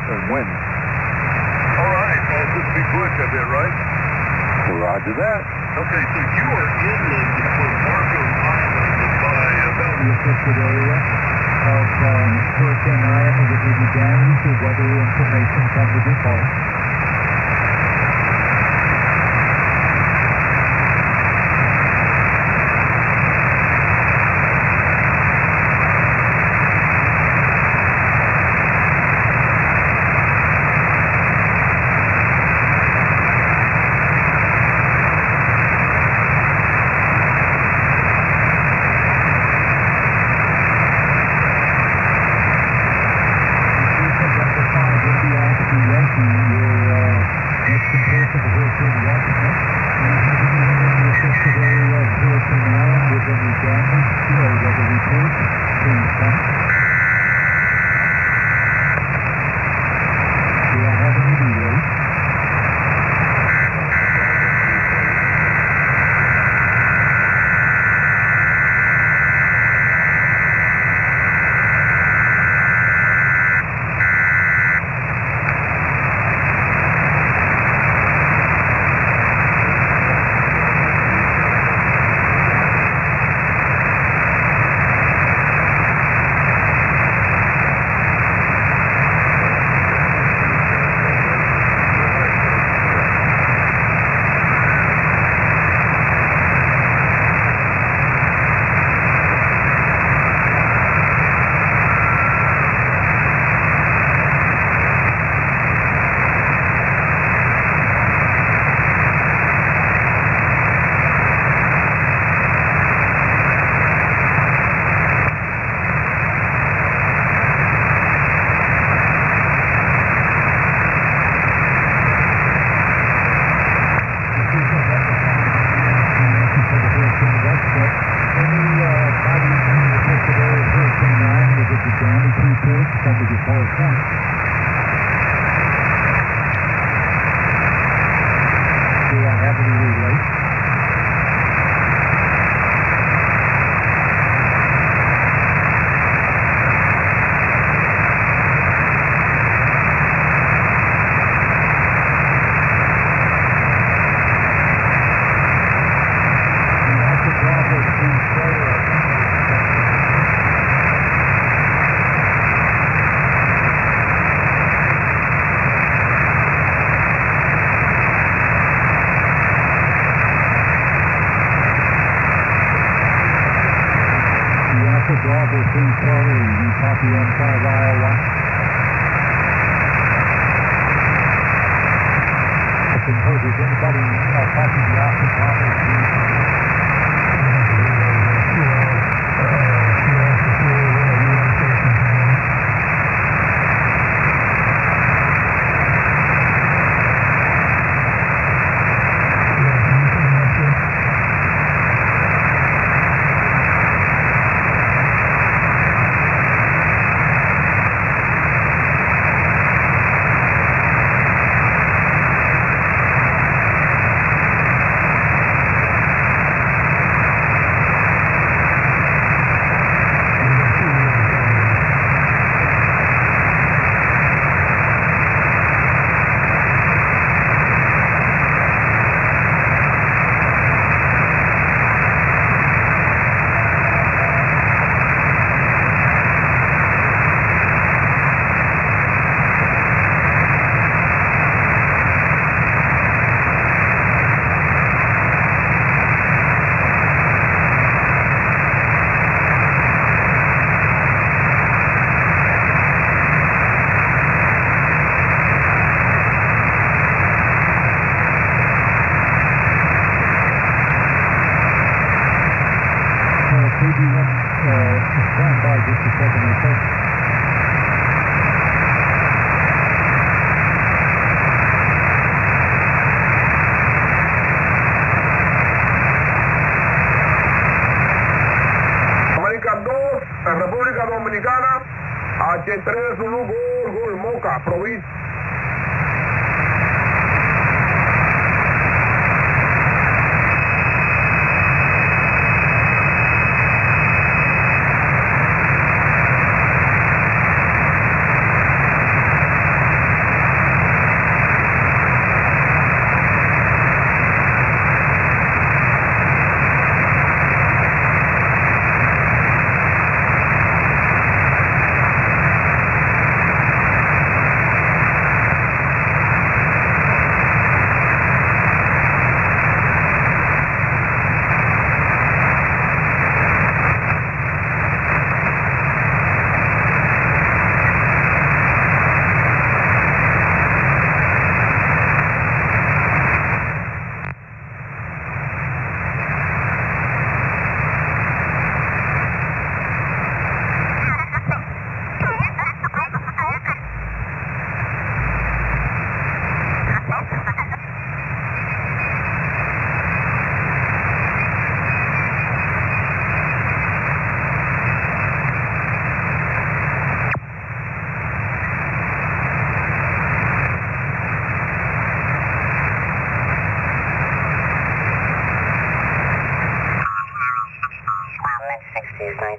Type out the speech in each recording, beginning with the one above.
and wind. All right, well, this will be bush a bit, right? Roger that. Okay, so you are inland from Markham Island by about the affected area of Hurricane Ryan. Will give you damage or weather information from the default. República Dominicana, H3 Zulu Gol, Moca, provincia.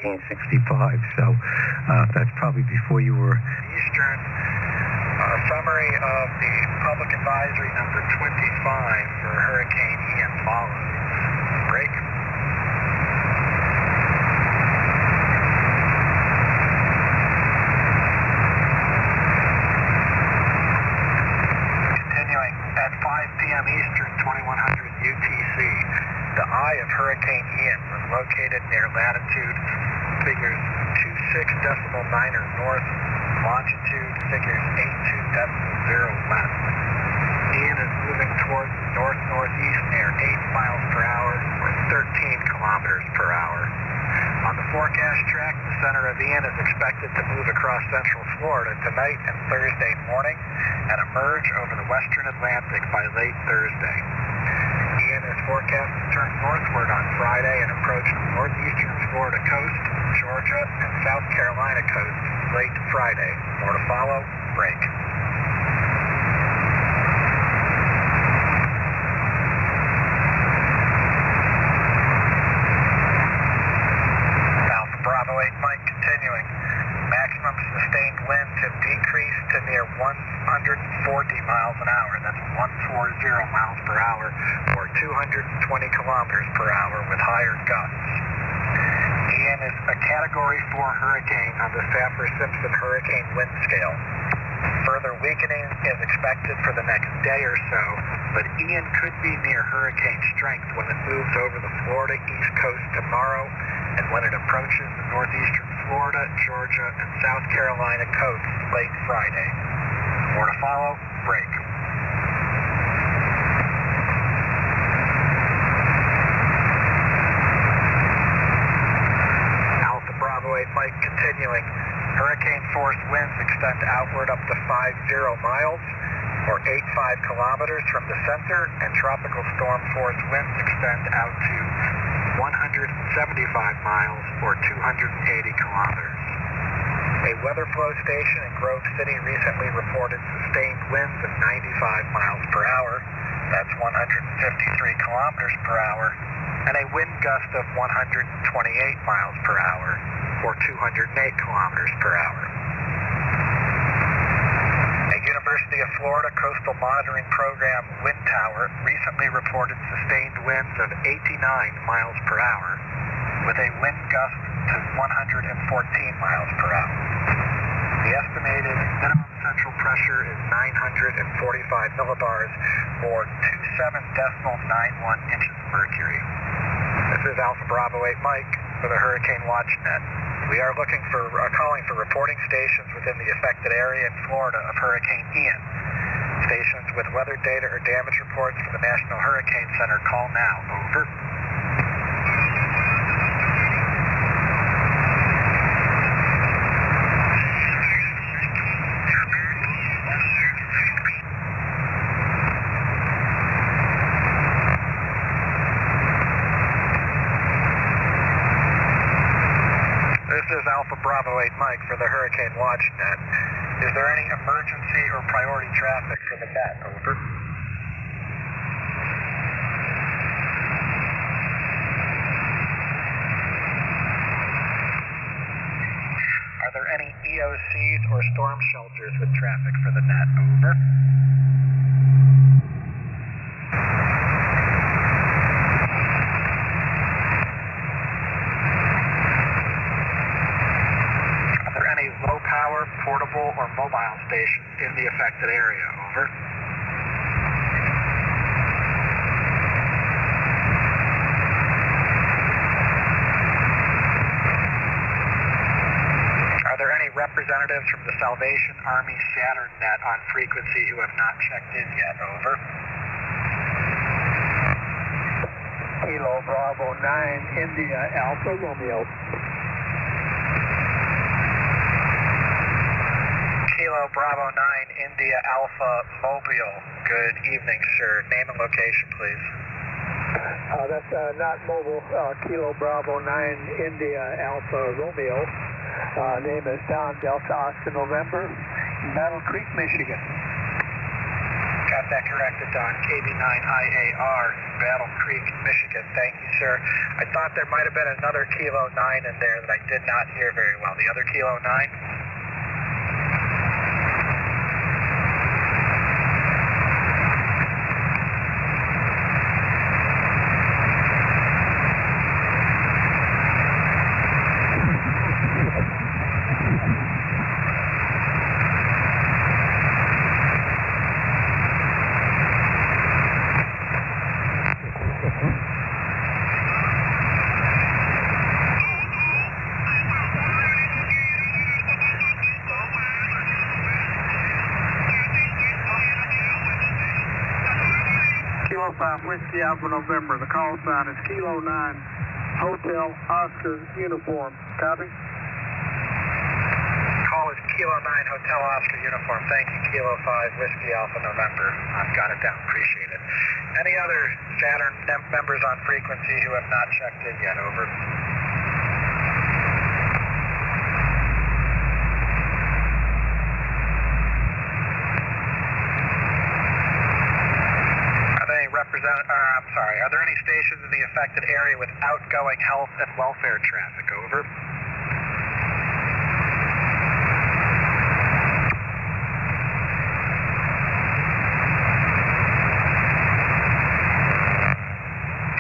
1965, so that's probably before you were... Eastern, summary of the public advisory number 25 for Hurricane Ian follows. Break. Continuing at 5 p.m. Eastern, 2100 UTC, the eye of Hurricane Ian was located near latitude figures 26.9 north, longitude figures 82.0 west. Ian is moving towards the north-northeast near 8 miles per hour or 13 kilometers per hour. On the forecast track, the center of Ian is expected to move across central Florida tonight and Thursday morning and emerge over the western Atlantic by late Thursday. Ian is forecast to turn northward on Friday and approach the northeastern Florida coast, Georgia, and South Carolina coast late Friday. More to follow. Break. Alpha Bravo 8 Mike continuing. Maximum sustained winds have decreased to near 140 miles an hour. That's 140 miles per hour or 220 kilometers per hour with higher gusts. Ian is a Category 4 hurricane on the Saffir-Simpson hurricane wind scale. Further weakening is expected for the next day or so, but Ian could be near hurricane strength when it moves over the Florida East Coast tomorrow and when it approaches the northeastern Florida, Georgia, and South Carolina coast late Friday. More to follow. Break. Alpha Bravo 8 Mike continuing. Hurricane force winds extend outward up to 50 miles or 85 kilometers from the center, and tropical storm force winds extend out to 175 miles or 280 kilometers. A weather flow station in Grove City recently reported sustained winds of 95 miles per hour, that's 153 kilometers per hour, and a wind gust of 128 miles per hour, or 208 kilometers per hour. A University of Florida Coastal Monitoring Program wind tower recently reported sustained winds of 89 miles per hour, with a wind gust to 114 miles per hour. The estimated minimum central pressure is 945 millibars, or 27.91 inches of mercury. This is Alpha Bravo 8 Mike for the Hurricane Watch Net. We are calling for reporting stations within the affected area in Florida of Hurricane Ian. Stations with weather data or damage reports for the National Hurricane Center, call now. Over. This is Alpha Bravo 8 Mike for the Hurricane Watch Net. Is there any emergency or priority traffic for the net? Over. Are there any EOCs or storm shelters with traffic for the net? Over. Low-power, portable, or mobile stations in the affected area. Over. Are there any representatives from the Salvation Army Saturn net on frequency who have not checked in yet? Over. Kilo Bravo 9, India Alpha Romeo. Kilo Bravo 9, India Alpha Mobile. Good evening, sir. Name and location, please. That's not mobile. Kilo Bravo 9, India Alpha Romeo. Name is Don Delta Oscar November, Battle Creek, Michigan. Got got that corrected on KB9IAR, Battle Creek, Michigan. Thank you, sir. I thought there might have been another Kilo 9 in there that I did not hear very well. The other Kilo 9? Kilo 5 Whiskey Alpha November. The call sign is Kilo 9 Hotel Oscar Uniform. Copy? Call is Kilo 9 Hotel Oscar Uniform. Thank you, Kilo 5 Whiskey Alpha November. I've got it down. Appreciate it. Any other Saturn members on frequency who have not checked in yet? Over. Are there any stations in the affected area with outgoing health and welfare traffic? Over.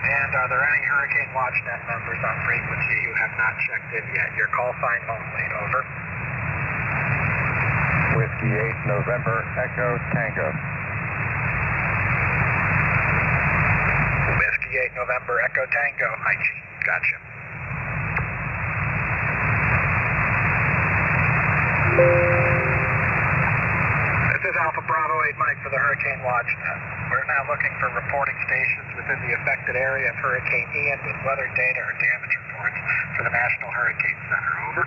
And are there any Hurricane WatchNet members on frequency who have not checked in yet? Your call sign only. Over. Whiskey 8 November Echo Tango. 8 November Echo Tango, IG. Gotcha. This is Alpha Bravo 8 Mike for the Hurricane WatchNet. We're now looking for reporting stations within the affected area of Hurricane Ian with weather data or damage reports for the National Hurricane Center. Over.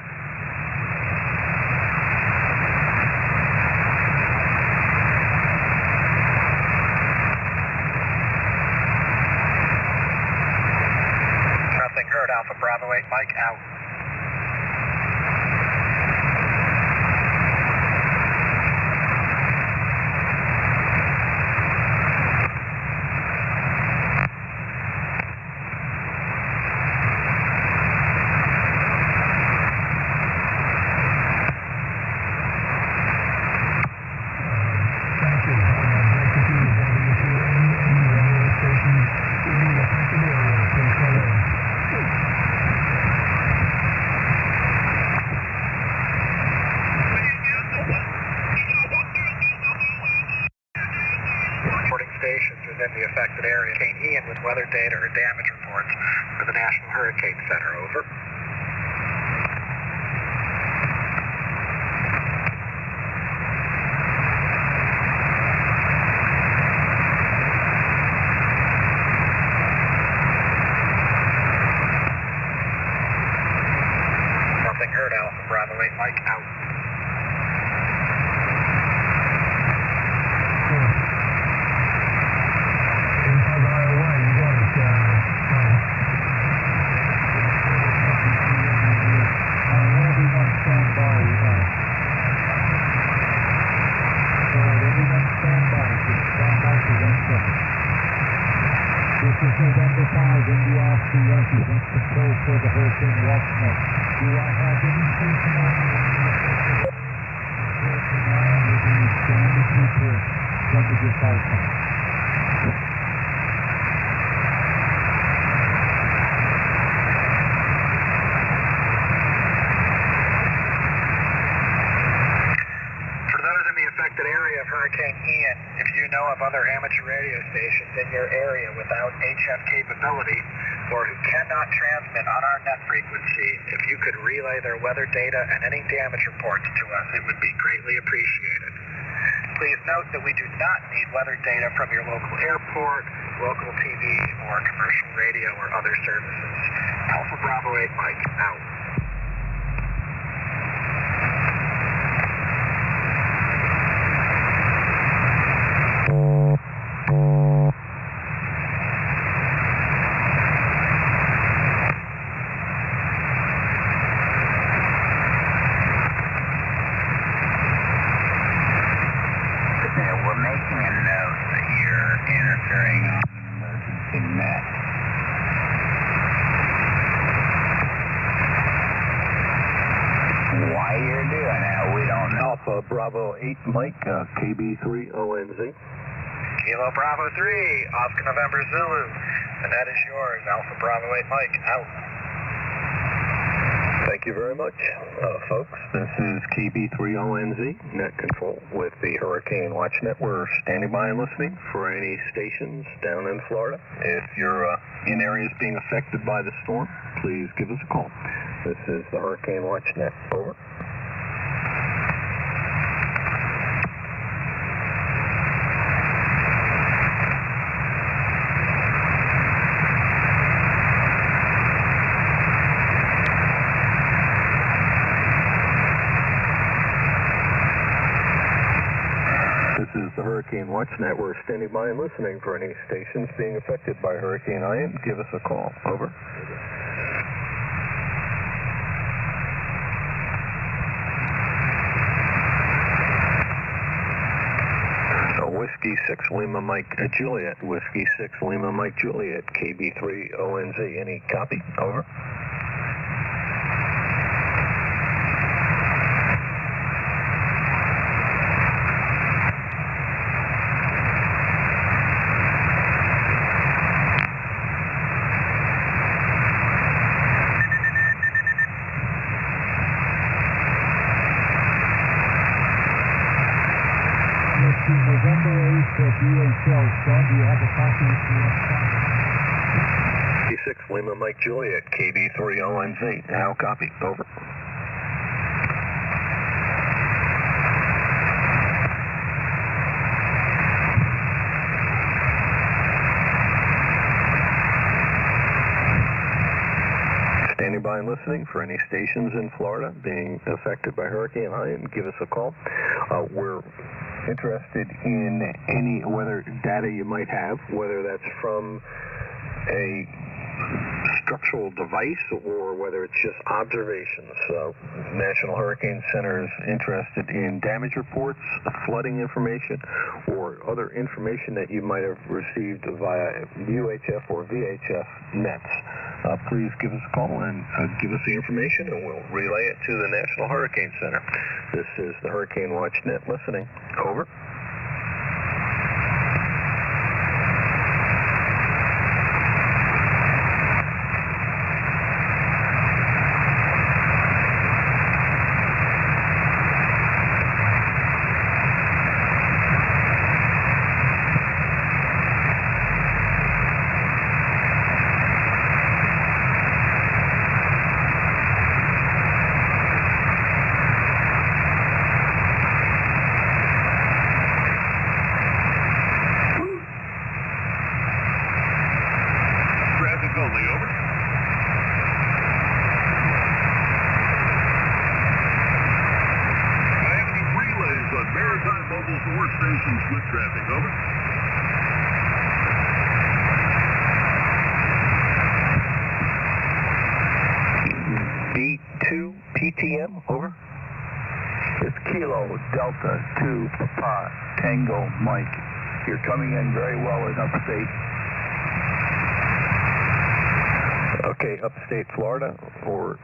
Heard Alpha Bravo 8 Mike out. Stations within the affected area. Hurricane Ian with weather data or damage reports for the National Hurricane Center. Over. Nothing heard. Alpha Bravo 8 Mike out. This is November 5 in the Oscar represents control for the Hurricane WatchNet. Do I have any station on the Hurricane Ian with any standard report from the department? Area of Hurricane Ian, if you know of other amateur radio stations in your area without HF capability or who cannot transmit on our net frequency, if you could relay their weather data and any damage reports to us, it would be greatly appreciated. Please note that we do not need weather data from your local airport, local TV, or commercial radio or other services. Alpha Bravo 8 Mike, out. We're making a note interfering on emergency net. Why you're doing that, we don't know. Alpha Bravo 8 Mike, KB3 ONZ. Kilo Bravo 3, Oscar November Zulu. The net is yours. Alpha Bravo 8 Mike, out. Thank you very much, folks. This is KB3ONZ, net control with the Hurricane Watch Net. We're standing by and listening for any stations down in Florida. If you're in areas being affected by the storm, please give us a call. This is the Hurricane Watch Net. Over. This is the Hurricane Watch Net. We're standing by and listening for any stations being affected by Hurricane Ian. Give us a call. Over. Whiskey 6 Lima Mike Juliet. Whiskey 6 Lima Mike Juliet. KB3 ONZ. Any copy? Over. November 8th at DHL. Sean, do you have a copy of the 6 Lima Mike Juliet, KB3 ONZ. Now copy. Over. Standing by and listening for any stations in Florida being affected by Hurricane Ian. Give us a call. We're interested in any weather data you might have, whether that's from a structural device or whether it's just observations. National Hurricane Center is interested in damage reports, flooding information, or other information that you might have received via UHF or VHF nets. Please give us a call and give us the information, and we'll relay it to the National Hurricane Center. This is the Hurricane Watch Net listening. Over. D2 PTM, over. It's Kilo Delta 2 Papa Tango Mike. You're coming in very well in upstate. Okay, upstate Florida or...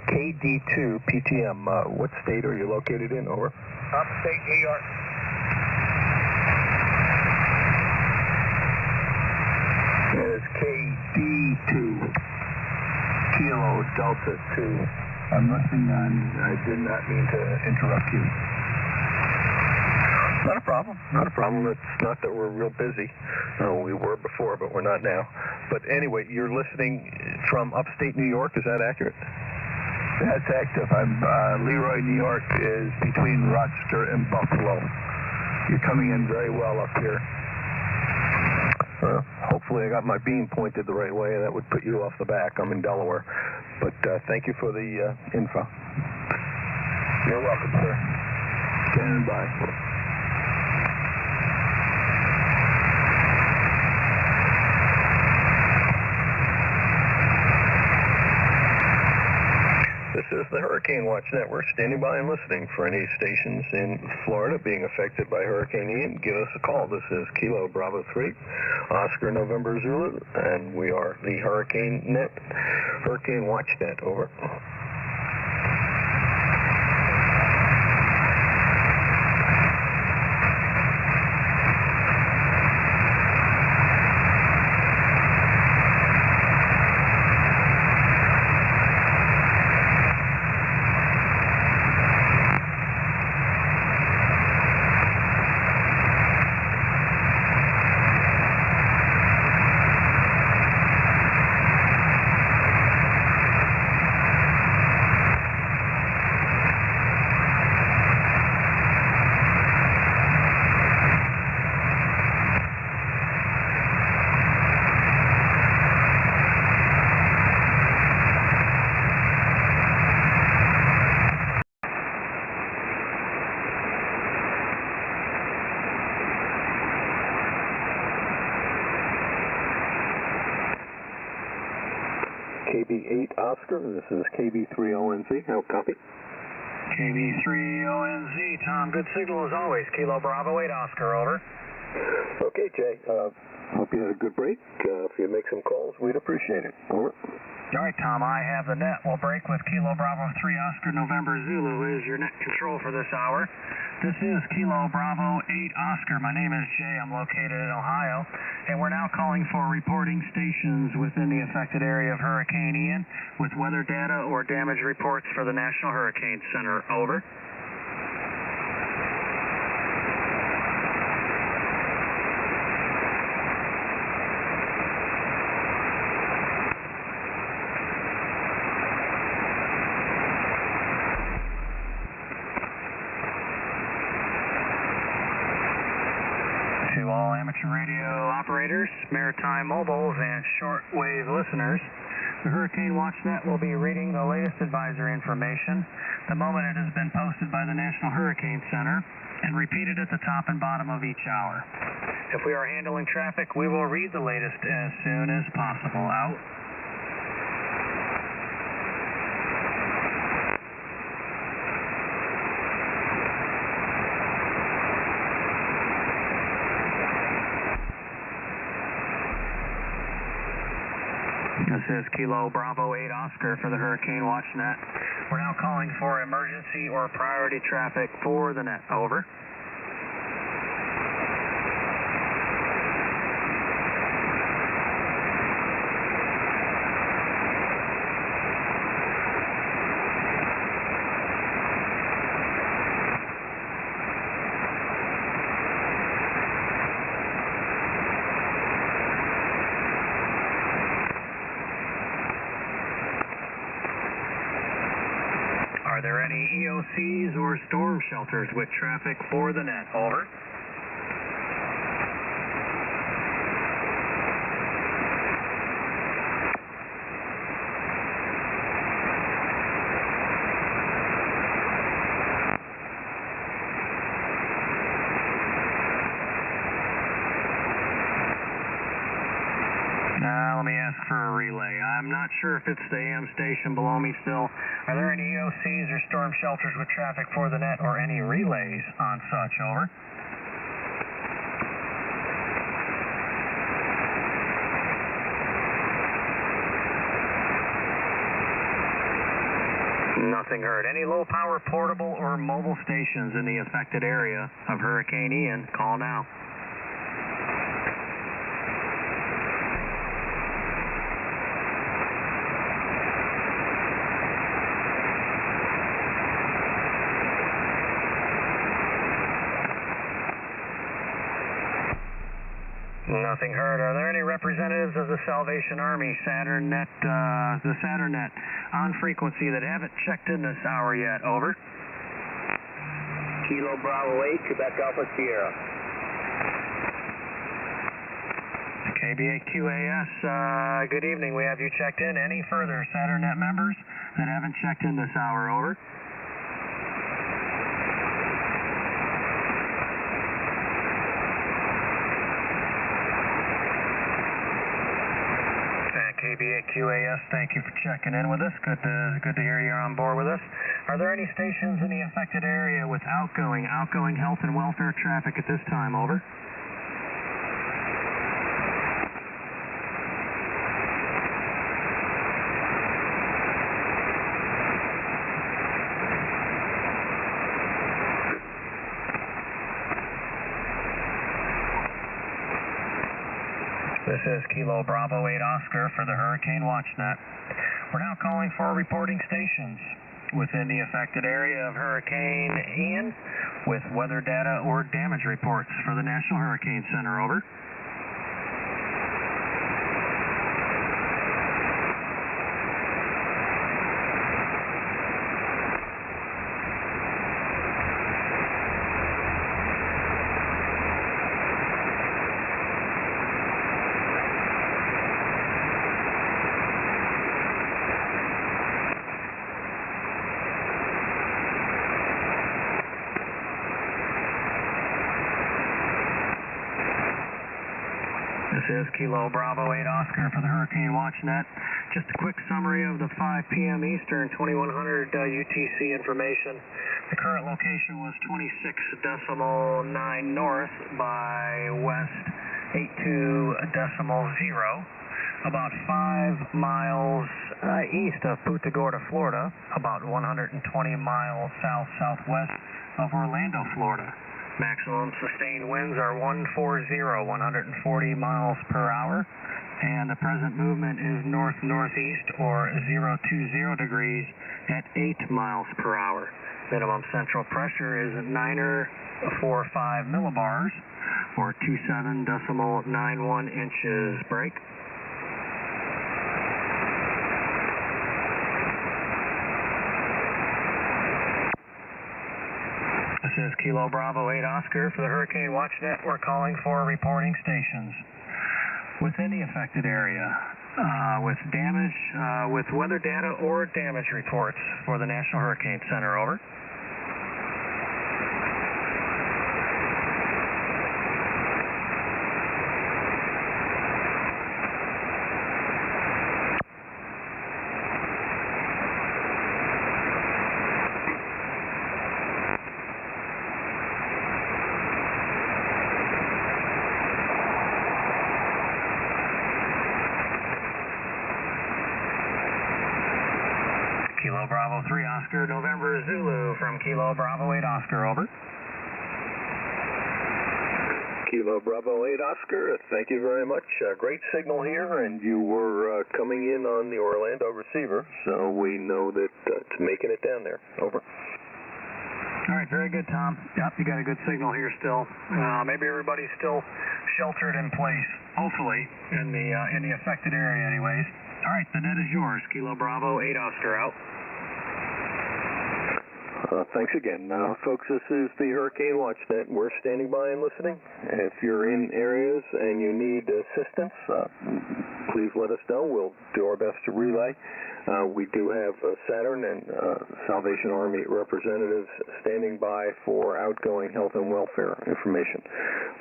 KD2 PTM, what state are you located in? Over. Upstate New York. It's KD2 Kilo Delta 2. I'm listening on. I did not mean to interrupt you. Not a problem. Not a problem. It's not that we're real busy. No, we were before, but we're not now. But anyway, you're listening from upstate New York. Is that accurate? That's active. I'm Leroy, New York is between Rochester and Buffalo. You're coming in very well up here. Hopefully I got my beam pointed the right way, and that would put you off the back. I'm in Delaware. But thank you for the info. You're welcome, sir. Standing by. This is the Hurricane Watch Network, standing by and listening for any stations in Florida being affected by Hurricane Ian. Give us a call. This is Kilo Bravo 3, Oscar November Zulu, and we are the Hurricane Watch Net. Over. KB8 Oscar, this is KB3ONZ, how copy? KB3ONZ, Tom, good signal as always. Kilo Bravo 8 Oscar, over. Okay, Jay, hope you had a good break. If you make some calls, we'd appreciate it. Over. All right, Tom, I have the net. We'll break with Kilo Bravo 3 Oscar November Zulu is your net control for this hour. This is Kilo Bravo 8 Oscar. My name is Jay. I'm located in Ohio, and we're now calling for reporting stations within the affected area of Hurricane Ian with weather data or damage reports for the National Hurricane Center. Over. To all amateur radio operators, maritime mobiles, and shortwave listeners, the Hurricane Watch Net will be reading the latest advisory information the moment it has been posted by the National Hurricane Center and repeated at the top and bottom of each hour. If we are handling traffic, we will read the latest as soon as possible. Out. This is Kilo Bravo 8 Oscar for the Hurricane Watch Net. We're now calling for emergency or priority traffic for the net. Over. Are there any EOCs or storm shelters with traffic for the net? Over. Let me ask for a relay. I'm not sure if it's the AM station below me still. Are there any EOCs or storm shelters with traffic for the net or any relays on such? Over. Nothing heard. Any low power portable or mobile stations in the affected area of Hurricane Ian? Call now. Nothing heard. Are there any representatives of the Salvation Army Saturn Net, the Saturn Net on frequency that haven't checked in this hour yet? Over. Kilo Bravo 8, Quebec Alpha Sierra. KBA-QAS, good evening. We have you checked in. Any further Saturn Net members that haven't checked in this hour? Over. KBAQAS, thank you for checking in with us. Good to hear you're on board with us. Are there any stations in the affected area with outgoing health and welfare traffic at this time? Over. This is Kilo Bravo 8 Oscar for the Hurricane WatchNet. We're now calling for reporting stations within the affected area of Hurricane Ian with weather data or damage reports for the National Hurricane Center. Over. This is Kilo Bravo 8 Oscar for the Hurricane WatchNet. Just a quick summary of the 5 p.m. Eastern 2100 UTC information. The current location was 26.9 north by west 82.0, about 5 miles east of Punta Gorda, Florida, about 120 miles south-southwest of Orlando, Florida. Maximum sustained winds are 140 miles per hour, and the present movement is north-northeast or 020 degrees at 8 miles per hour. Minimum central pressure is 945 millibars or 27.91 inches break. This is Kilo Bravo 8 Oscar for the Hurricane WatchNet. We're calling for reporting stations within the affected area with damage, with weather data or damage reports for the National Hurricane Center. Over. Kilo Bravo 3 Oscar, November Zulu from Kilo Bravo 8 Oscar. Over. Kilo Bravo 8 Oscar, thank you very much. Great signal here, and you were coming in on the Orlando receiver, so we know that it's making it down there. Over. All right, very good, Tom. Yep, you got a good signal here still. Maybe everybody's still sheltered in place, hopefully, in the affected area anyways. All right, the net is yours. Kilo Bravo 8 Oscar out. Thanks again. Folks, this is the Hurricane WatchNet. We're standing by and listening. If you're in areas and you need assistance, please let us know. We'll do our best to relay. We do have Saturn and Salvation Army representatives standing by for outgoing health and welfare information.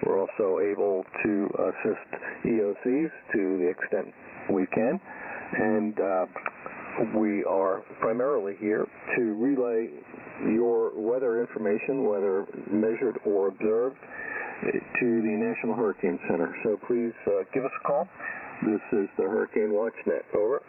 We're also able to assist EOCs to the extent we can. And we are primarily here to relay your weather information, whether measured or observed, to the National Hurricane Center. So please give us a call. This is the Hurricane WatchNet. Over.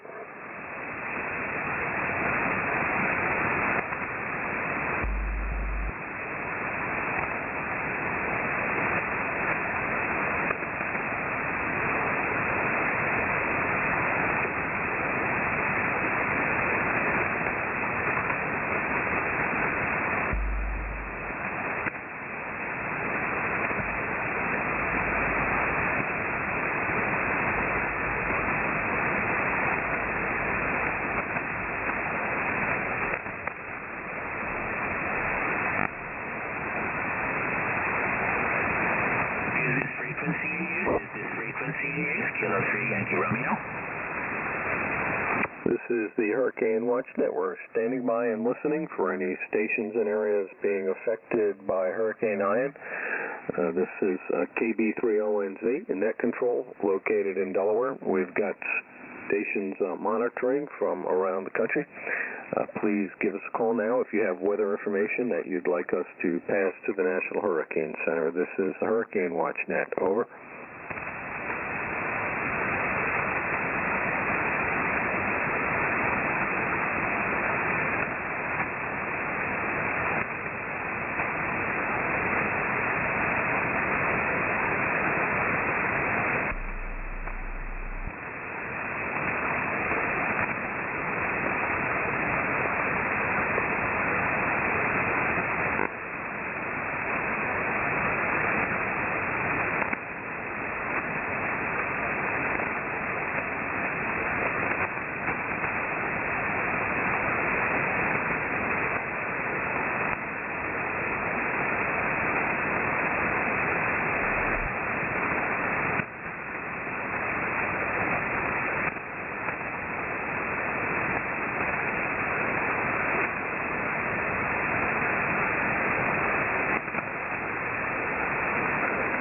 Kilo 3 Yankee Romeo. This is the Hurricane WatchNet. We're standing by and listening for any stations and areas being affected by Hurricane Ian. This is KB30NZ in net control, located in Delaware. We've got stations monitoring from around the country. Please give us a call now if you have weather information that you'd like us to pass to the National Hurricane Center. This is the Hurricane Watch Net. Over.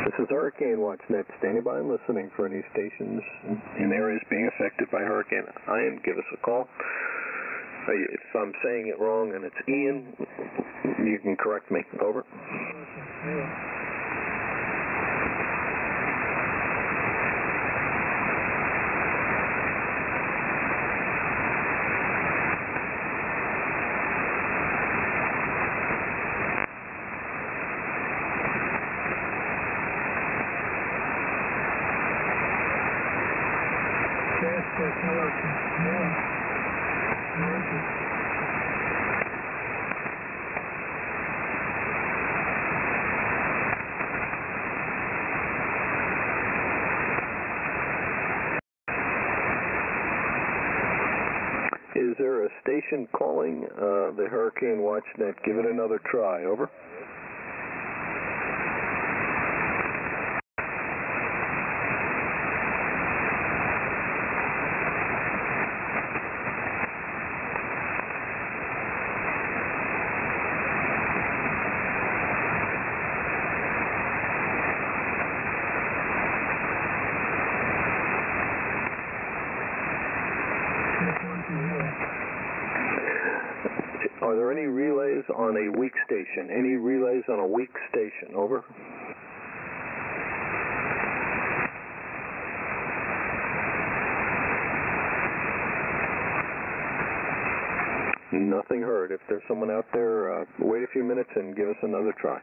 This is Hurricane Watch Net, standing by and listening for any stations in areas being affected by Hurricane Ian. Give us a call. If I'm saying it wrong and it's Ian, you can correct me. Over. Is there a station calling the Hurricane Watch Net? Give it another try. Over. Are there any relays on a weak station? Any relays on a weak station? Over. Nothing heard. If there's someone out there, wait a few minutes and give us another try.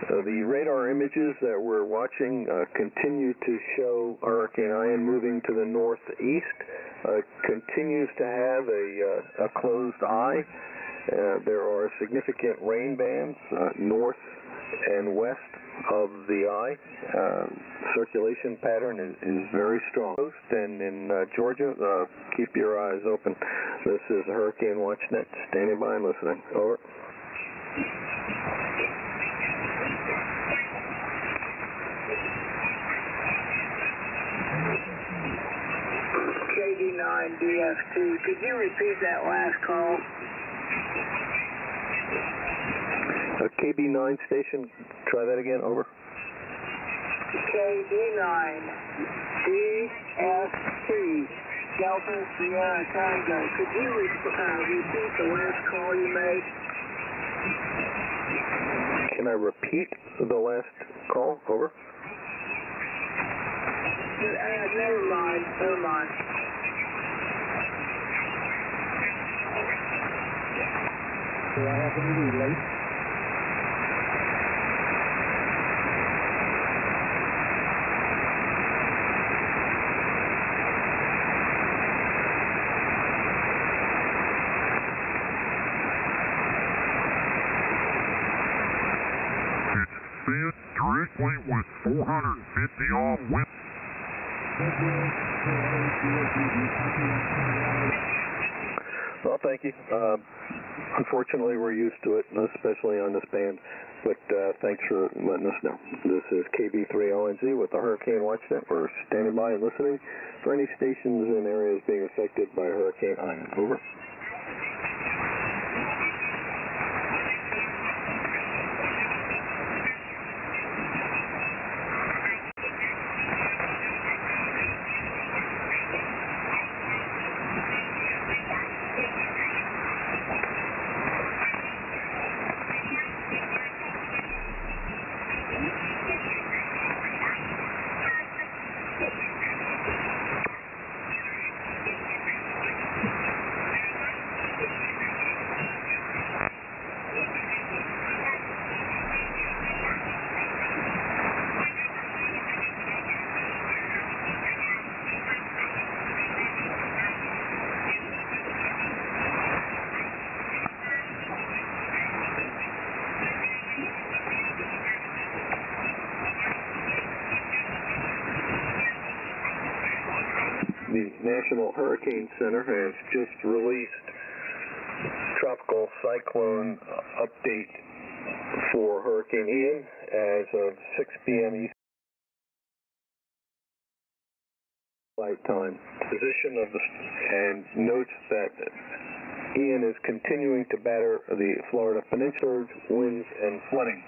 The radar images that we're watching continue to show Hurricane Ian moving to the northeast. Continues to have a closed eye. There are significant rain bands north and west of the eye. Circulation pattern is very strong. And in Georgia, keep your eyes open. This is the Hurricane Watch Net, standing by and listening. Over. KD9DF2, could you repeat that last call? KB9 station, try that again. Over. KD9DF2, Delta Sierra Tango. Could you repeat the last call you made? Can I repeat the last call? Over. Never mind. Do I have any relay? Fed directly with 450 off wind. Well, thank you. Unfortunately, we're used to it, especially on this band, but thanks for letting us know. This is KB3LNZ with the Hurricane Watch Net. We're standing by and listening for any stations in areas being affected by Hurricane Ian. Over. National Hurricane Center has just released tropical cyclone update for Hurricane Ian as of 6 p.m. Eastern Daylight Time. Position of and notes that Ian is continuing to batter the Florida Peninsula, winds and flooding.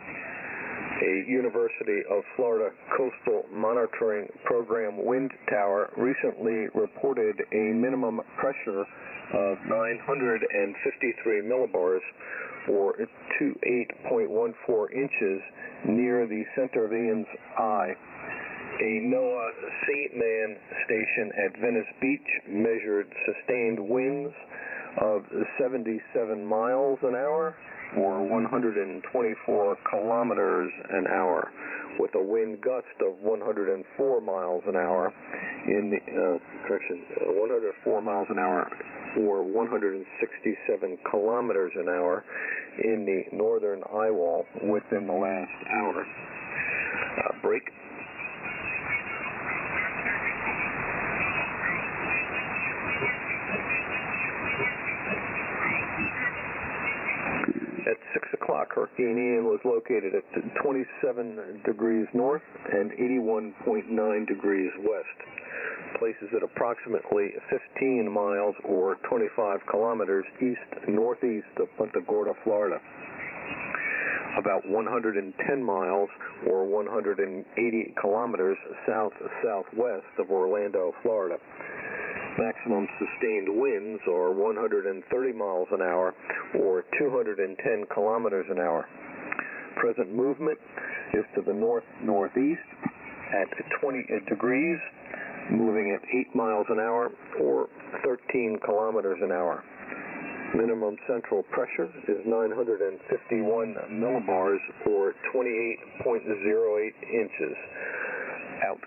A University of Florida Coastal Monitoring Program wind tower recently reported a minimum pressure of 953 millibars or 28.14 inches near the center of Ian's eye. A NOAA Seaman station at Venice Beach measured sustained winds of 77 miles an hour or 124 kilometers an hour, with a wind gust of 104 miles an hour in the 104 miles an hour or 167 kilometers an hour in the northern eye wall within the last hour. Break. At 6 o'clock, Hurricane Ian was located at 27 degrees north and 81.9 degrees west, places at approximately 15 miles or 25 kilometers east-northeast of Punta Gorda, Florida, about 110 miles or 180 kilometers south-southwest of Orlando, Florida. Maximum sustained winds are 130 miles an hour or 210 kilometers an hour. Present movement is to the north-northeast at 20 degrees, moving at 8 miles an hour or 13 kilometers an hour. Minimum central pressure is 951 millibars or 28.08 inches. Out.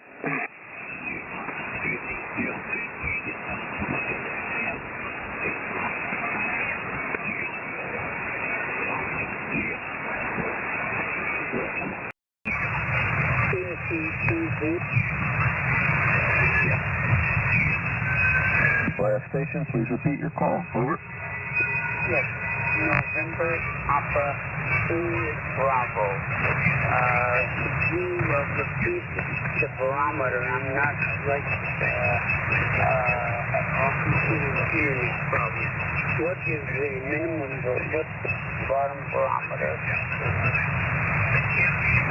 Last station, please repeat your call. Over. Yes, November Alpha 2 Bravo. Could you repeat the barometer? I'm not like off computer hearing problem. What is the minimum, what's the bottom barometer?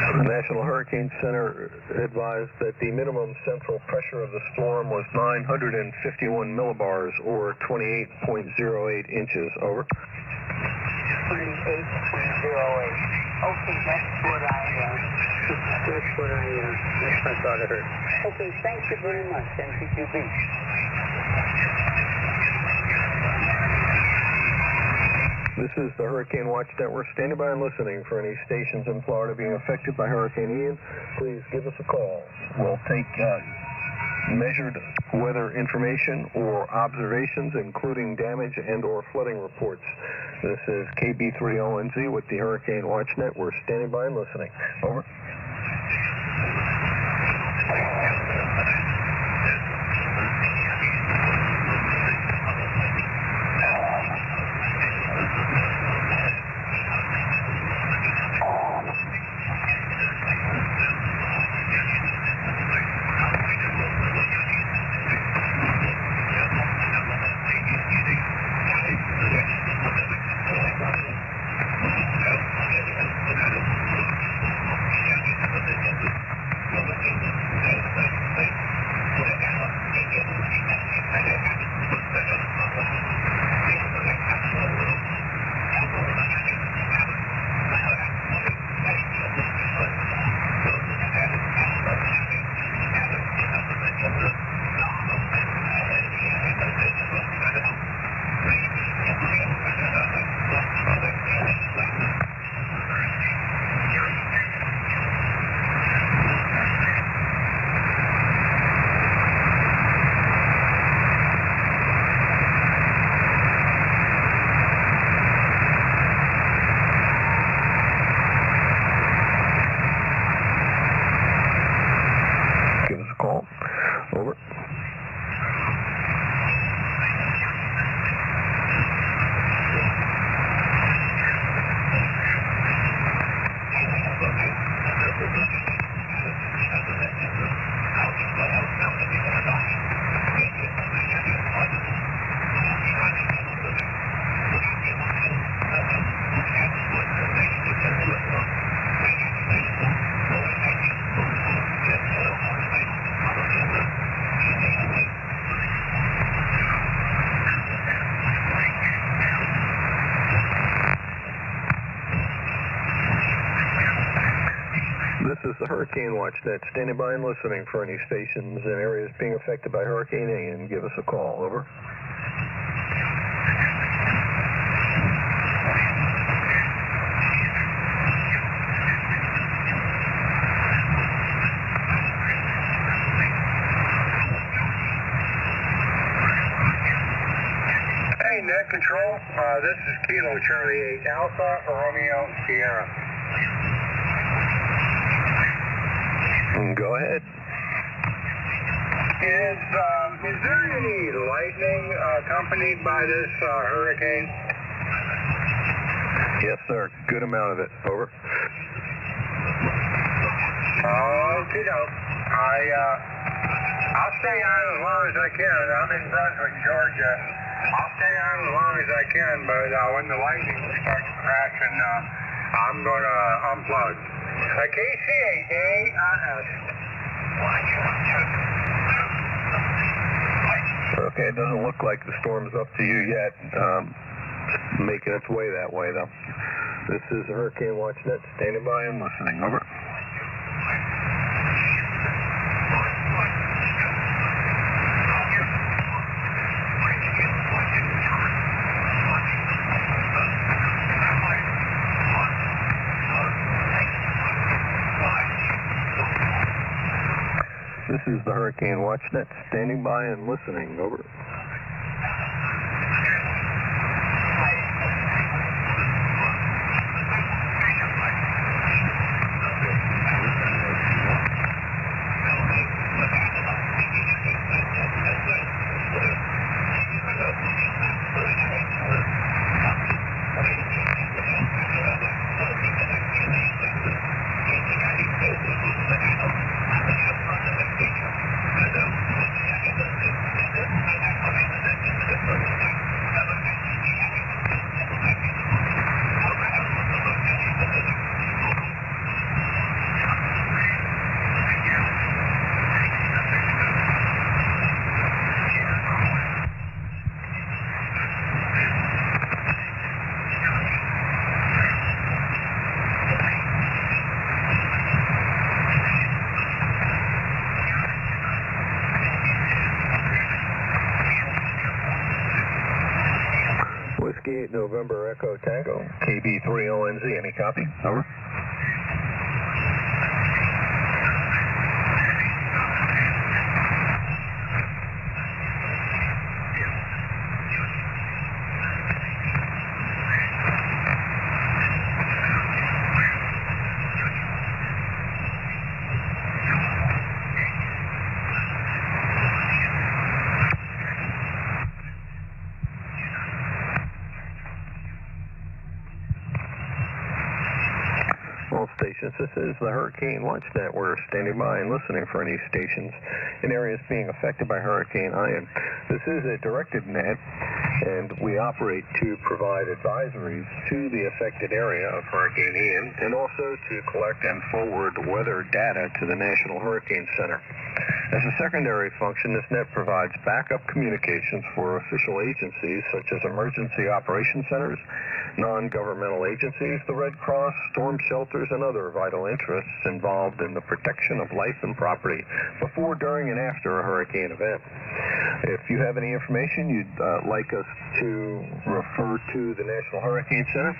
The National Hurricane Center advised that the minimum central pressure of the storm was 951 millibars or 28.08 inches. Over. 28.08. Okay, that's what I thought I heard. Okay, thank you very much, NCQB. This is the Hurricane Watch Network standing by and listening for any stations in Florida being affected by Hurricane Ian. Please give us a call. We'll take measured weather information or observations, including damage and or flooding reports. This is KB3ONZ with the Hurricane Watch Network standing by and listening. Over. Hurricane Watch Net, standing by and listening for any stations and areas being affected by Hurricane Ian. Give us a call. Over. Hey, Net Control, this is Kilo Charlie 8 Alpha Romeo Sierra. Go ahead. Is there any lightning accompanied by this hurricane? Yes, sir. Good amount of it. Over. Okay, I'll stay on as long as I can. I'm in Brunswick, Georgia. I'll stay on as long as I can, but when the lightning starts crashing, I'm going to unplug. KC8AS. Okay, it doesn't look like the storm's up to you yet. Making its way that way, though. This is the Hurricane Watch Net, standing by and listening. Over. This is the Hurricane Watch Net, standing by and listening. Over. Whiskey 8 November Echo Tango, KB3ONZ, any copy? Over. All stations, this is the Hurricane Watch Net. We're standing by and listening for any stations in areas being affected by Hurricane Ian. This is a directed net, and we operate to provide advisories to the affected area of Hurricane Ian, and also to collect and forward weather data to the National Hurricane Center. As a secondary function, this net provides backup communications for official agencies such as emergency operation centers, non-governmental agencies, the Red Cross, storm shelters, and other vital interests involved in the protection of life and property before, during, and after a hurricane event. If you have any information you'd like us to refer to the National Hurricane Center,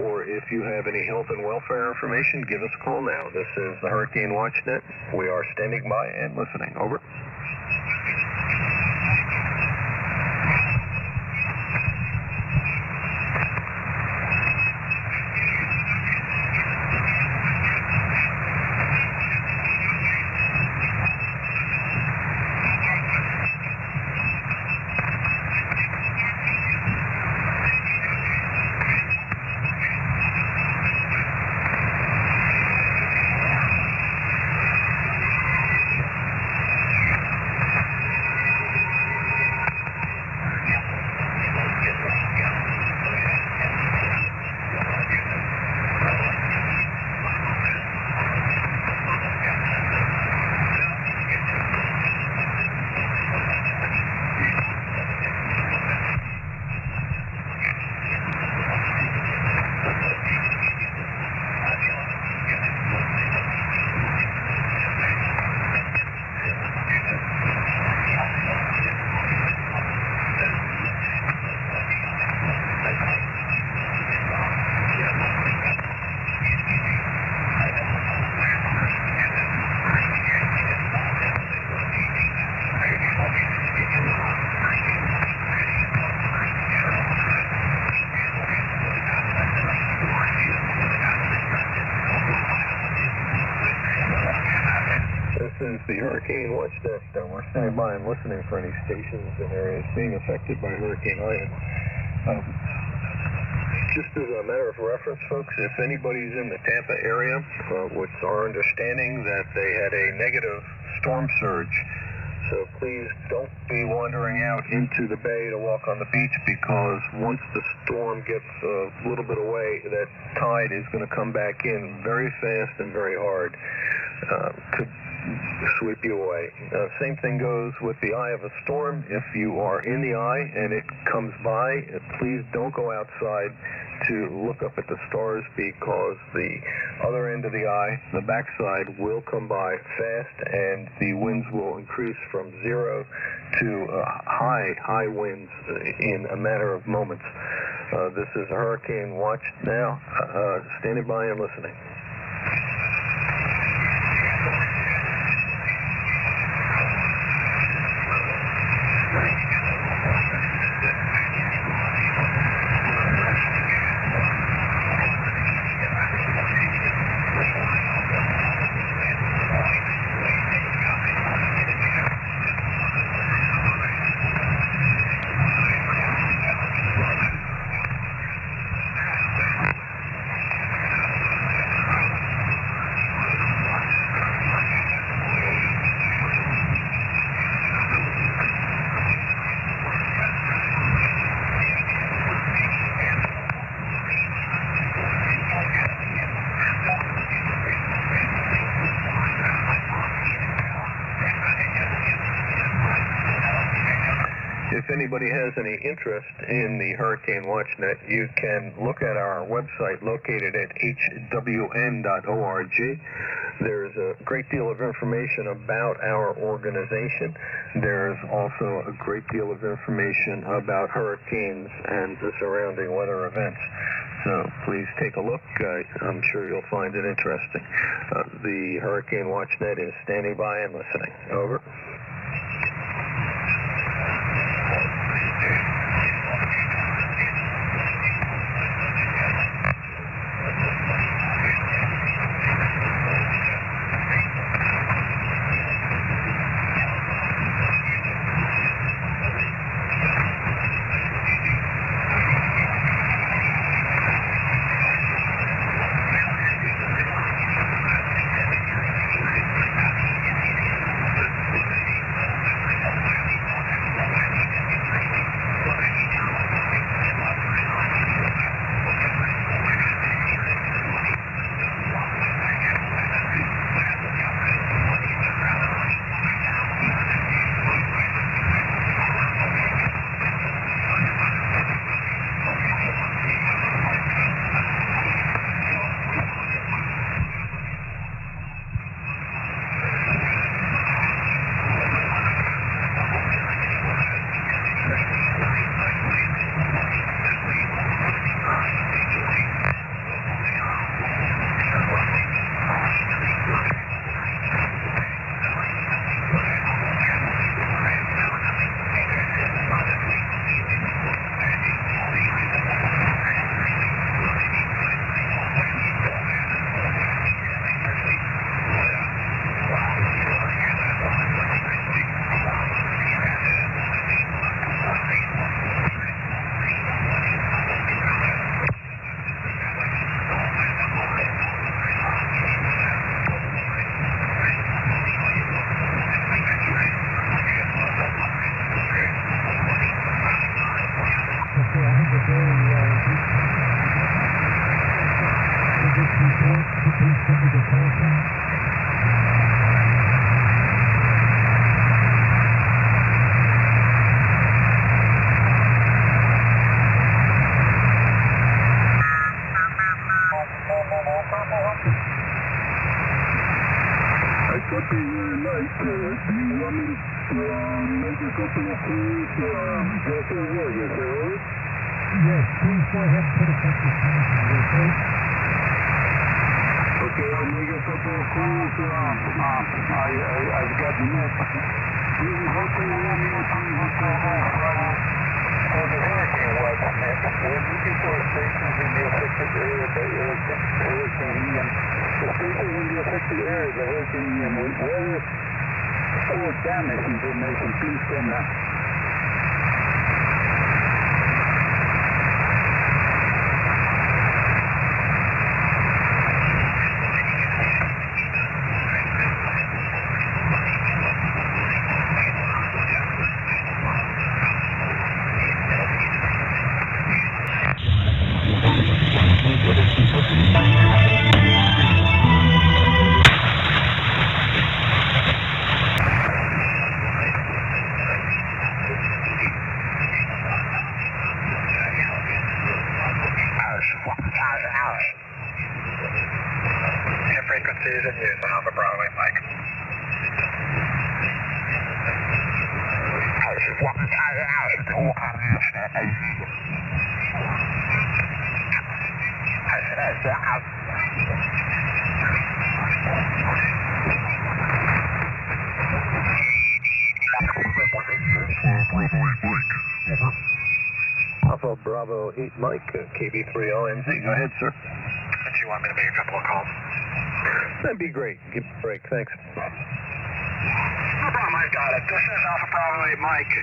or if you have any health and welfare information, give us a call now. This is the Hurricane Watch Net. We are standing by and listening. Over. is the Hurricane Watchnet. We're standing by and listening for any stations and areas being affected by Hurricane Ian. Just as a matter of reference, folks, if anybody's in the Tampa area, it's our understanding that they had a negative storm surge. So please don't be wandering out into the bay to walk on the beach, because once the storm gets a little bit away, that tide is going to come back in very fast and very hard to sweep you away. Same thing goes with the eye of a storm. If you are in the eye and it comes by, please don't go outside to look up at the stars, because the other end of the eye, the backside, will come by fast, and the winds will increase from 0 to high winds in a matter of moments. This is Hurricane Watch now, standing by and listening. If anybody has any interest in the Hurricane Watchnet, you can look at our website located at hwn.org. There's a great deal of information about our organization. There's also a great deal of information about hurricanes and the surrounding weather events. So please take a look. I'm sure you'll find it interesting. The Hurricane Watchnet is standing by and listening. Over. Yes, please go ahead and put a couple of times in your face. Okay, I'll make a couple of calls. I've got the net. Really hoping we'll need to For the Hurricane Watchnet, we're looking for stations in the affected area by Hurricane Ian. The stations in the affected area by Hurricane Ian, weather most damage information, please come back. Frequencies in use, Alpha Bravo 8 Mike. Alpha Bravo 8 Mike, KB3LNZ. Go ahead, sir. Do you want me to make a couple of calls? That'd be great. Give me a break. Thanks. No problem, I've got it. This is Alpha Bravo 8 Mike.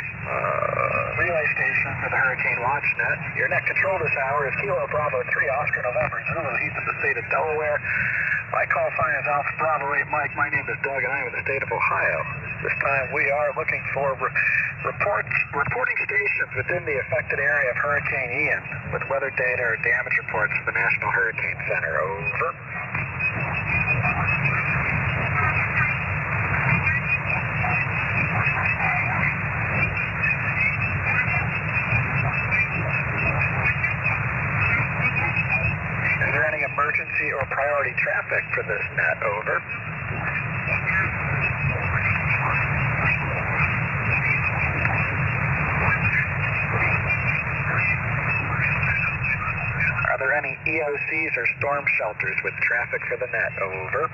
Relay station for the Hurricane Watch Net. Your net control this hour is Kilo Bravo 3 Oscar November Zulu, east of the state of Delaware. My call sign is Alpha Bravo 8 Mike. My name is Doug and I'm in the state of Ohio. This time we are looking for reporting stations within the affected area of Hurricane Ian with weather data or damage reports for the National Hurricane Center. Over. Is there any emergency or priority traffic for this net? Over. Are there any EOCs or storm shelters with traffic for the net? Over.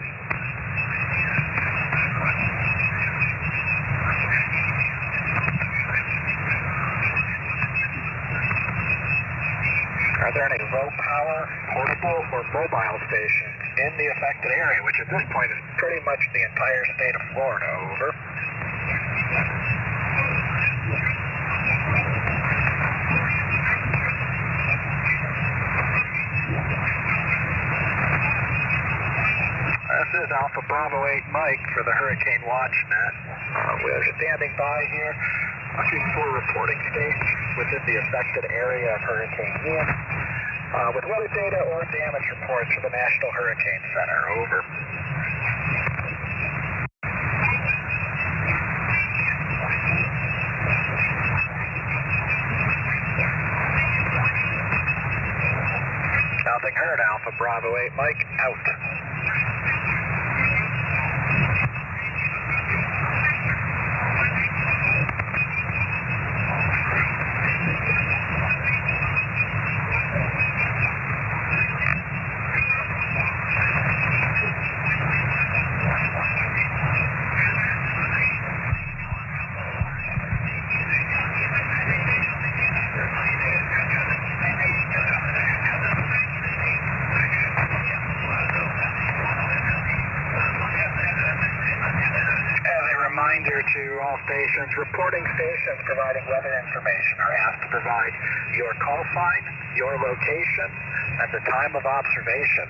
Are there any low power, portable, or mobile stations in the affected area, which at this point is pretty much the entire state of Florida? Over. This is Alpha Bravo 8 Mike for the Hurricane Watch Net. We're standing by here looking for reporting stations within the affected area of Hurricane Ian with weather data or damage reports for the National Hurricane Center. Over. Nothing heard, Alpha Bravo 8 Mike, out. To all stations, reporting stations providing weather information are asked to provide your call sign, your location, and the time of observation.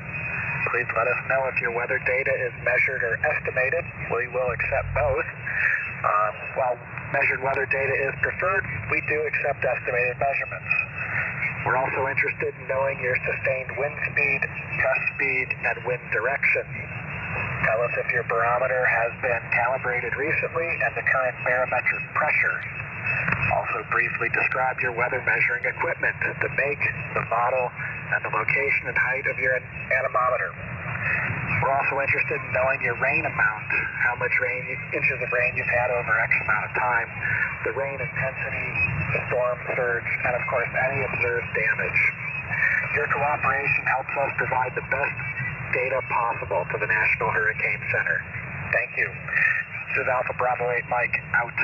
Please let us know if your weather data is measured or estimated. We will accept both. While measured weather data is preferred, we do accept estimated measurements. We're also interested in knowing your sustained wind speed, gust speed, and wind direction. Tell us if your barometer has been calibrated recently and the current barometric pressure. Also briefly describe your weather measuring equipment, the make, the model, and the location and height of your anemometer. We're also interested in knowing your rain amount, how much inches of rain you've had over X amount of time, the rain intensity, the storm surge, and of course any observed damage. Your cooperation helps us provide the best data possible to the National Hurricane Center. Thank you. This is Alpha Bravo 8 Mike, out.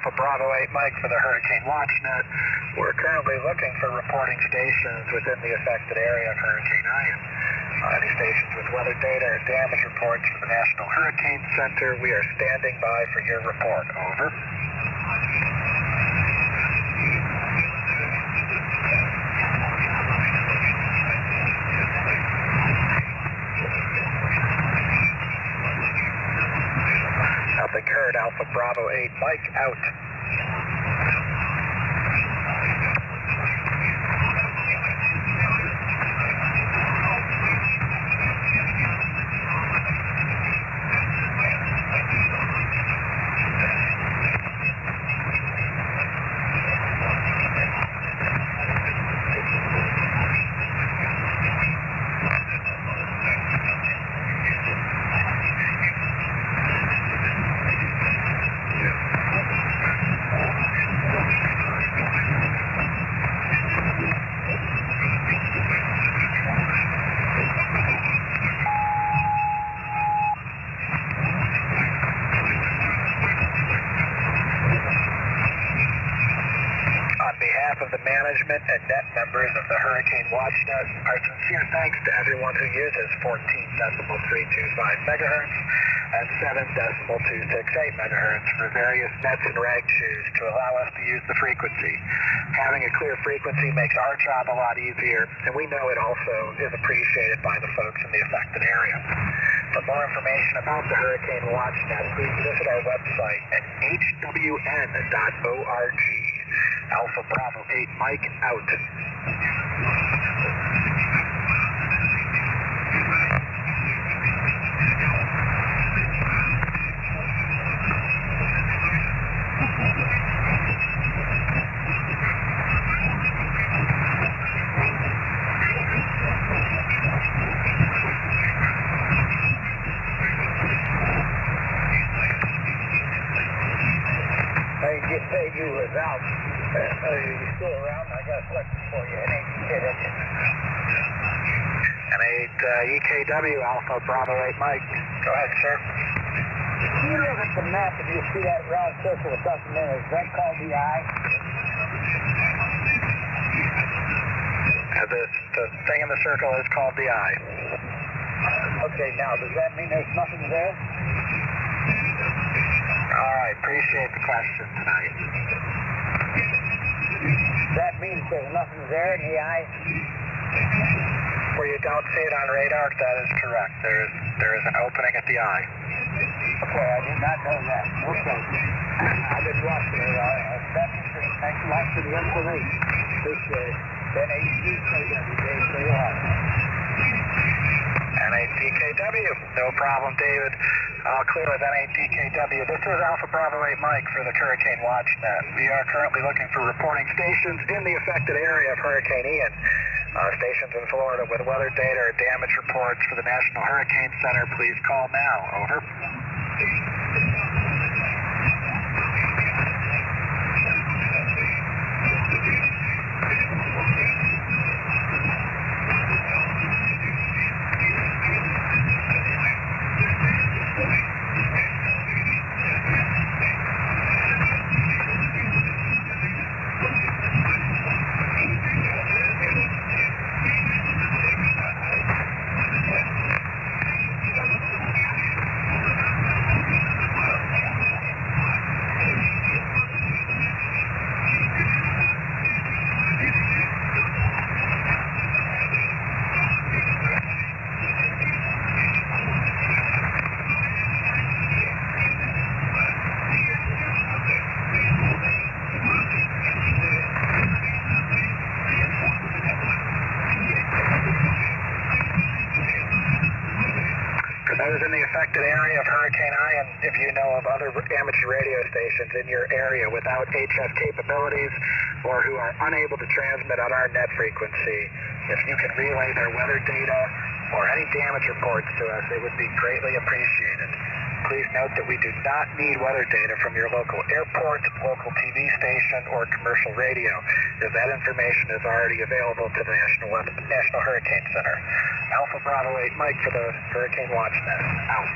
Alpha Bravo 8 Mike for the Hurricane WatchNet. We're currently looking for reporting stations within the affected area of Hurricane Ian. Any stations with weather data or damage reports for the National Hurricane Center. We are standing by for your report. Over. Nothing heard. Alpha Bravo 8 Mike out. Of the management and net members of the Hurricane WatchNet, our sincere thanks to everyone who uses 14.325 megahertz and 7.268 megahertz for various nets and rag shoes to allow us to use the frequency. Having a clear frequency makes our job a lot easier, and we know it also is appreciated by the folks in the affected area. For more information about the Hurricane WatchNet, please visit our website at hwn.org. Alpha Bravo 8 Mike out. Hey, you was out. Are you still around? I got a question for you. N8 EKW, Alpha Bravo 8 Mike. Go ahead, sir. Can you look at the map and you see that round circle with nothing in it? Is that called the eye? The thing in the circle is called the eye. Okay, now, does that mean there's nothing there? All right, appreciate the question tonight. That means there's nothing there in the eye? Where you don't see it on radar, that is correct. There is an opening at the eye. Okay, I did not know that. Okay. I've been watching it. That's interesting. Thanks a lot for the information. Appreciate it. N8DKW, no problem, David. All clear with N8DKW. This is Alpha Bravo 8 Mike for the Hurricane WatchNet. We are currently looking for reporting stations in the affected area of Hurricane Ian. Stations in Florida with weather data or damage reports for the National Hurricane Center, please call now. Over. Those in the affected area of Hurricane Ian, if you know of other amateur radio stations in your area without HF capabilities or who are unable to transmit on our net frequency, if you can relay their weather data or any damage reports to us, it would be greatly appreciated. Please note that we do not need weather data from your local airport, local TV station, or commercial radio, as that information is already available to the National Hurricane Center. Alpha Bravo 8 Mike for the Hurricane WatchNet. Out.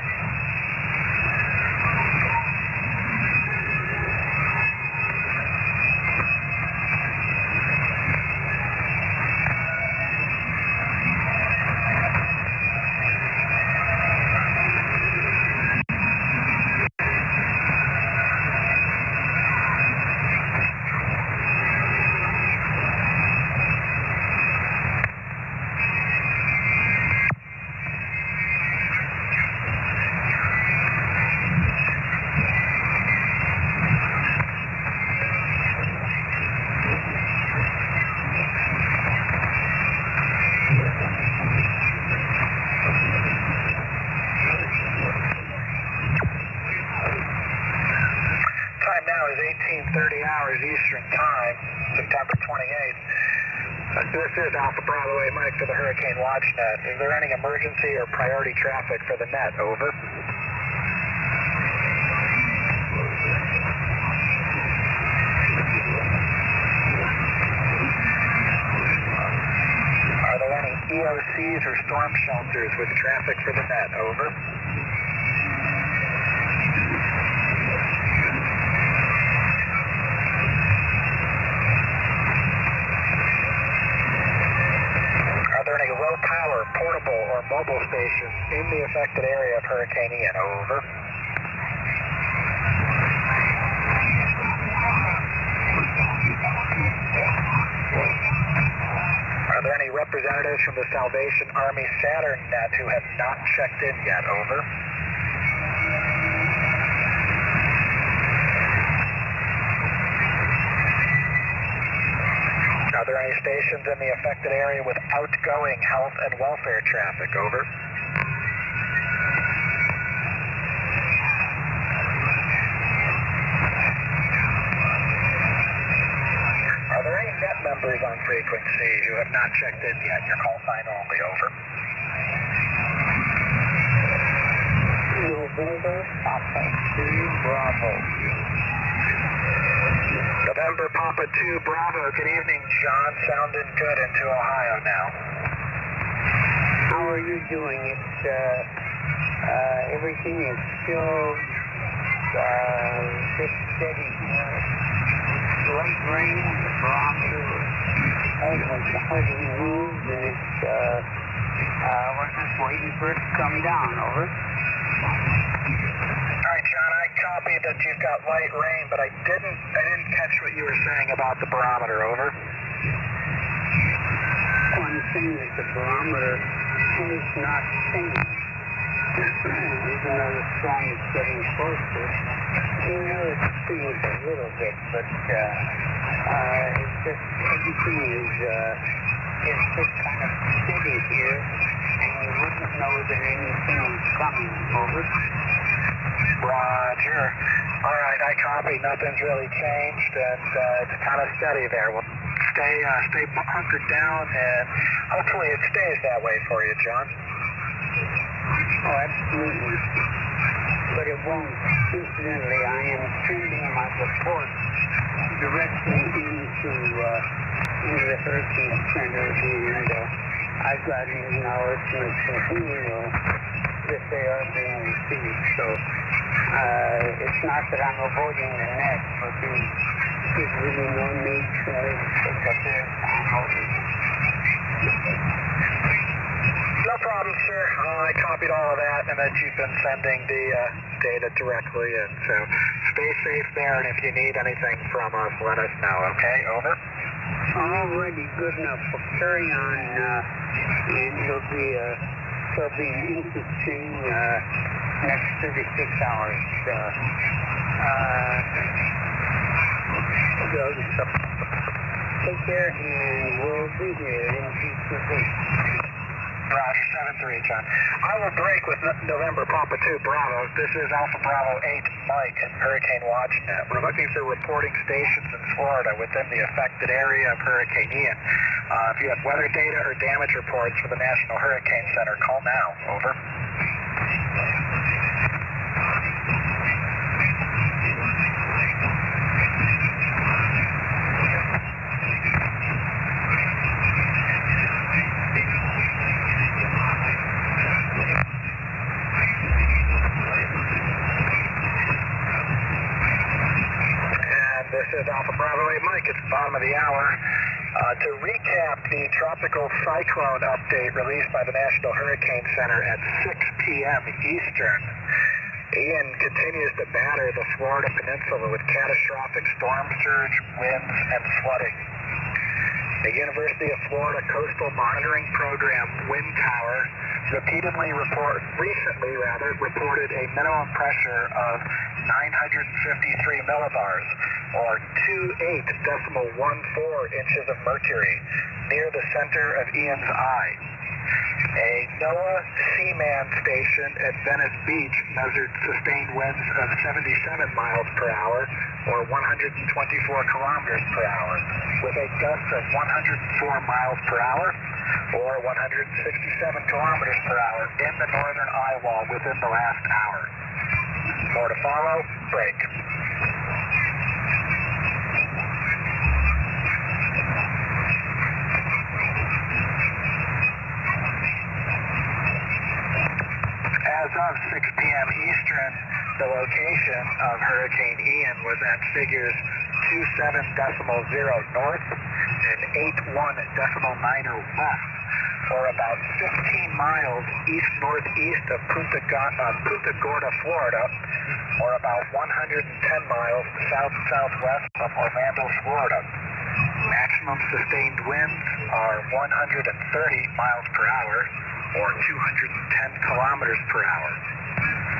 This is Alpha Bravo 8 Mike to the Hurricane Watch Net. Is there any emergency or priority traffic for the net? Over. Are there any EOCs or storm shelters with traffic for the net? Over. Are there any low-power, portable, or mobile stations in the affected area of Hurricane Ian? Over. Are there any representatives from the Salvation Army Saturn net who have not checked in yet? Over. Are there any stations in the affected area with outgoing health and welfare traffic? Over. Are there any net members on frequency who have not checked in yet? Your call sign only. Over. November Papa 2 Bravo. November Papa 2 Bravo. Good evening, John. Sounding good into Ohio now. How are you doing? It's everything is still just steady. Light rain, the barometer hasn't moved, and it's we're just waiting for it to come down. Over. All right, John. I copied that you've got light rain, but I didn't catch what you were saying about the barometer. Over. I'm saying that the barometer is not changing. Even though the storm is getting closer, you know it speeds a little bit, but it's just everything is just kind of steady here, and you wouldn't know that anything is coming. Over. Roger. All right, I copy. Nothing's really changed, and it's kind of steady there. We'll stay hunkered down, and hopefully it stays that way for you, John. Oh, absolutely. But it won't. Incidentally, I am sending my report directly into the Hurricane Center, and I've got acknowledgments from email that they are being received. So it's not that I'm avoiding the net, but there's really no need for me to pick up there and hold it. No problem, sir. I copied all of that, and that you've been sending the data directly, and so stay safe there, and if you need anything from us, let us know, okay? Over. Already good enough. Well, carry on, and there'll be an interesting next 36 hours. Take care, and we'll be here in future weeks. Roger, 7-3, John. I will break with November Papa 2 Bravo. This is Alpha Bravo 8 Mike at Hurricane Watch Net. We're looking for reporting stations in Florida within the affected area of Hurricane Ian. If you have weather data or damage reports for the National Hurricane Center, call now. Over. This is Alpha Bravo 8 Mike. It's the bottom of the hour. To recap the tropical cyclone update released by the National Hurricane Center at 6 p.m. Eastern, Ian continues to batter the Florida Peninsula with catastrophic storm surge, winds, and flooding. The University of Florida Coastal Monitoring Program Wind Tower recently reported a minimum pressure of 953 millibars, or 28.14 inches of mercury, near the center of Ian's eye. A NOAA Seaman station at Venice Beach measured sustained winds of 77 miles per hour or 124 kilometers per hour with a gust of 104 miles per hour or 167 kilometers per hour in the northern eye wall within the last hour. More to follow. Break. As of 6 p.m. Eastern, the location of Hurricane Ian was at figures 27.0 north and 81.9 west, or about 15 miles east-northeast of Punta Gorda, Florida, or about 110 miles south-southwest of Orlando, Florida. Maximum sustained winds are 130 miles per hour, or 210 kilometers per hour.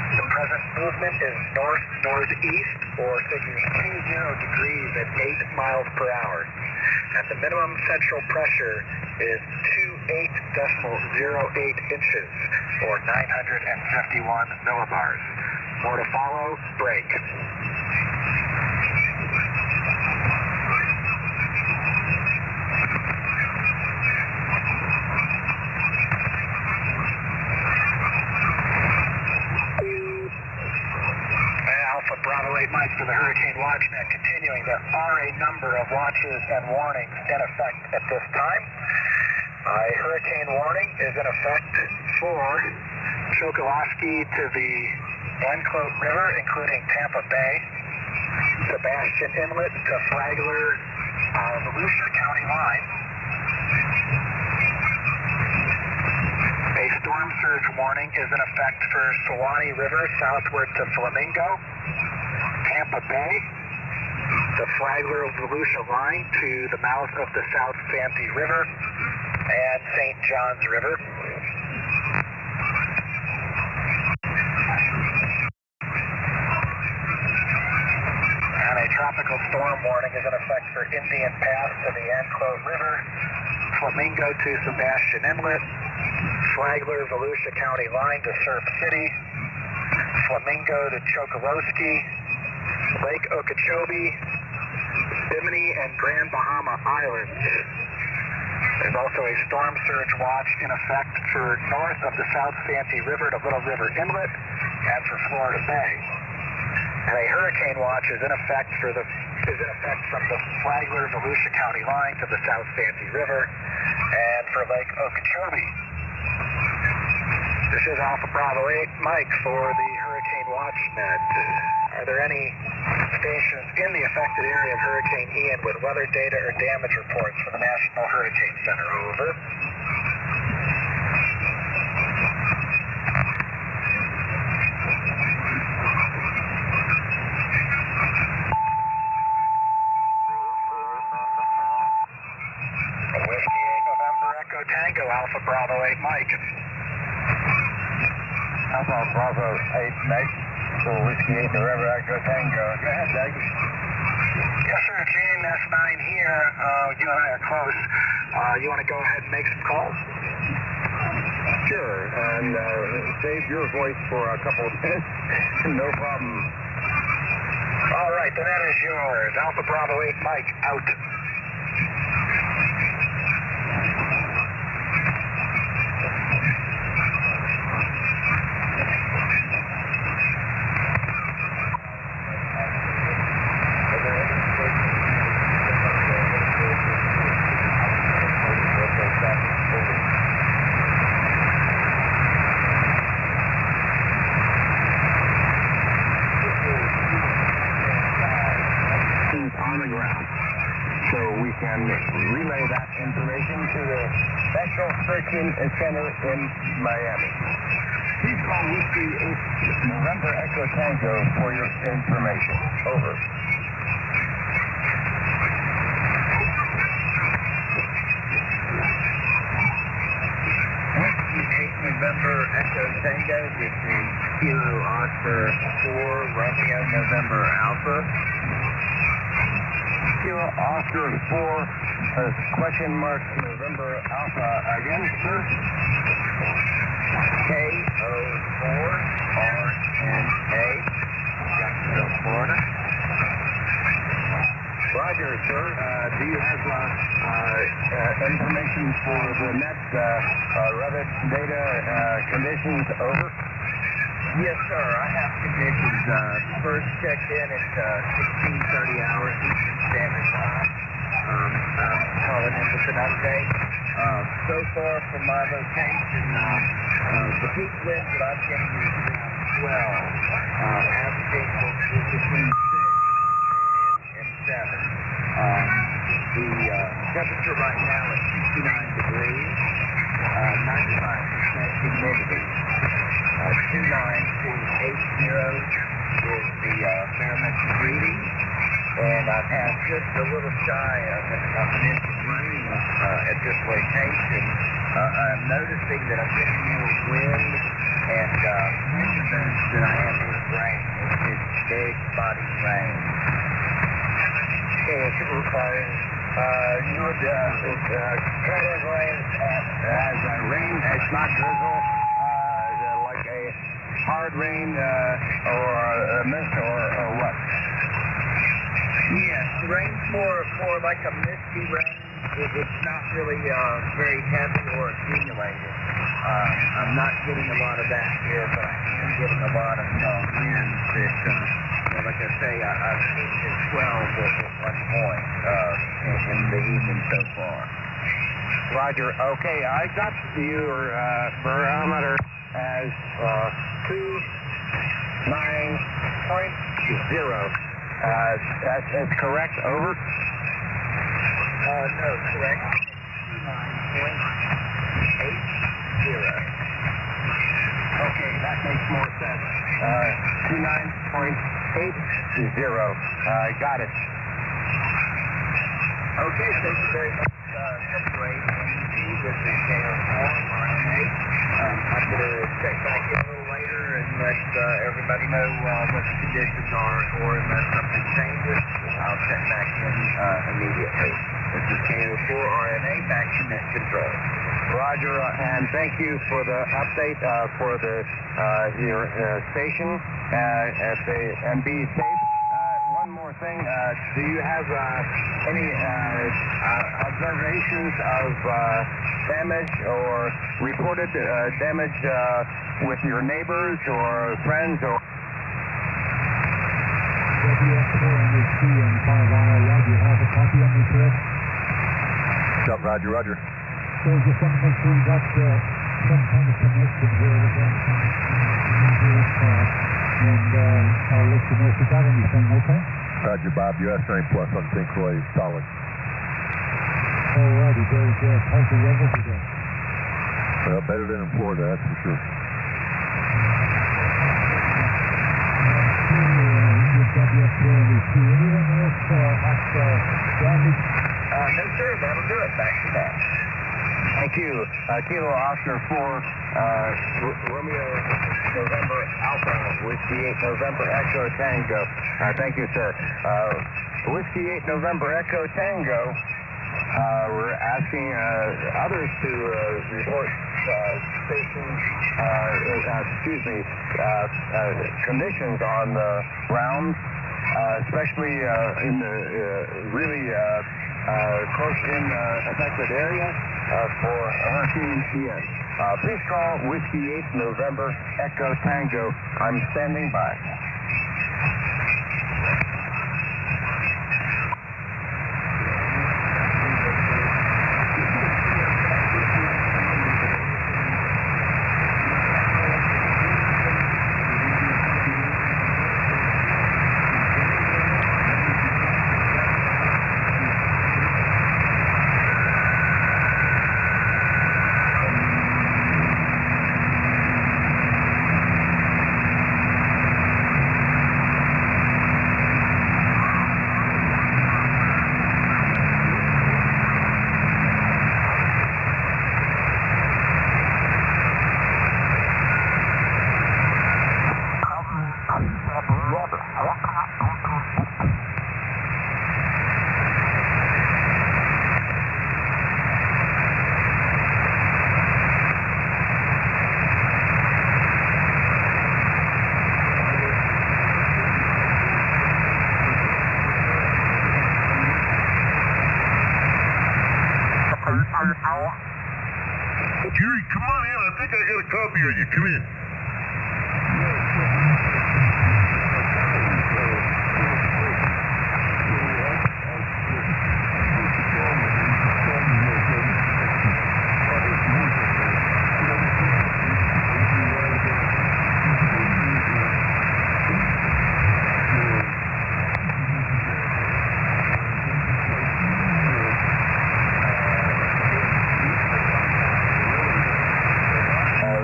The present movement is north-northeast, or figures 20 degrees at 8 miles per hour. And the minimum central pressure is 28.08 inches, or 951 millibars. More to follow. Break. Bravo 8 Mike for the Hurricane WatchNet. Continuing, there are a number of watches and warnings in effect at this time. A hurricane warning is in effect for Chokoloskee to the Anclote River, including Tampa Bay, Sebastian Inlet to Flagler, Volusia County line. A storm surge warning is in effect for Suwannee River southward to Flamingo, Tampa Bay, the Flagler-Volusia line to the mouth of the South Santee River, and St. Johns River. And a tropical storm warning is in effect for Indian Pass to the Anclote River, Flamingo to Sebastian Inlet, Flagler-Volusia County line to Surf City, Flamingo to Chokoloskee, Lake Okeechobee, Bimini, and Grand Bahama Islands. There's also a storm surge watch in effect for north of the South Santee River to Little River Inlet and for Florida Bay. And a hurricane watch is in effect from the Flagler-Volusia County line to the South Santee River and for Lake Okeechobee. This is Alpha Bravo 8 Mike for the Hurricane WatchNet. Are there any stations in the affected area of Hurricane Ian with weather data or damage reports from the National Hurricane Center? Over. Whiskey 8 November Echo Tango, Alpha Bravo 8 Mike. Alpha Bravo 8 Mike. So Whiskey 8 November Echo Tango. Go ahead, Doug. Yes, sir. Gene S9 here. You and I are close. You want to go ahead and make some calls? Sure, and save your voice for a couple of minutes. No problem. All right, then that is yours. Alpha Bravo 8 Mike, out. On the ground. So we can relay that information to the National Hurricane Center in Miami. Please call Whiskey 8 November Echo Tango for your information. Over. Whiskey 8 November Echo Tango. This is Kilo Oscar 4 Romeo November Alpha. Kilo Oscar 4, question mark November Alpha again, sir. conditions for the net, weather data, conditions, over. Yes, sir. I have conditions. First checked in at 16:30 hours Eastern Standard Time. I'm calling in with an update. So far from my location, the peak winds that I'm getting is around 12, averaging between 6 and 7. The temperature right now is 69 degrees, 95% humidity. 29.80 is the barometric reading, and I've had just a little shy of an inch of rain at this location. I'm noticing that I'm getting more wind and incidents than I am any rain. It's big spotty rain. Okay, you would categorize as rain, it's not drizzle, like a hard rain or a mist or what? Yes, the rain's more like a misty rain. It's not really very heavy or accumulated. I'm not getting a lot of that here, but I am getting a lot of wind that, like I say, I've seen at 12 at one point in the evening so far. Roger. Okay, I got your barometer as 29.0. That's correct. Over. No, correct. 29.80. Okay, that makes more sense. 29.80. Got it. Okay, thank you very much. WAMC, this is KO4 RNA. I'm going to check back in a little later and let everybody know what the conditions are, or unless something changes, I'll check back in immediately. This is KO4 RNA, back to net control. Roger, and thank you for the update for your station and be safe. One more thing, do you have any observations of damage or reported damage with your neighbors or friends or? WF4 and 5 IR, do you have a copy on me, Chris? Roger, roger. So just want to make sure we got some kind of connection here with them. And I'll let you know if you got anything, okay? Roger, Bob. US train plus on sync wave, solid. Alrighty, there's how's the weather today? Well, better than in Florida, that's for sure. With WF4 and anything else damage? No, sir, that'll do it. Back to that. Thank you. Kilo Oscar 4, Romeo November Alpha, Whiskey 8 November Echo Tango. Thank you, sir. Whiskey 8 November Echo Tango, we're asking others to report conditions on the ground, especially in the really close-in affected area for Hurricane Ian. Please call Whiskey 8 November Echo Tango. I'm standing by. on in. I think I got a copy of you. Come in.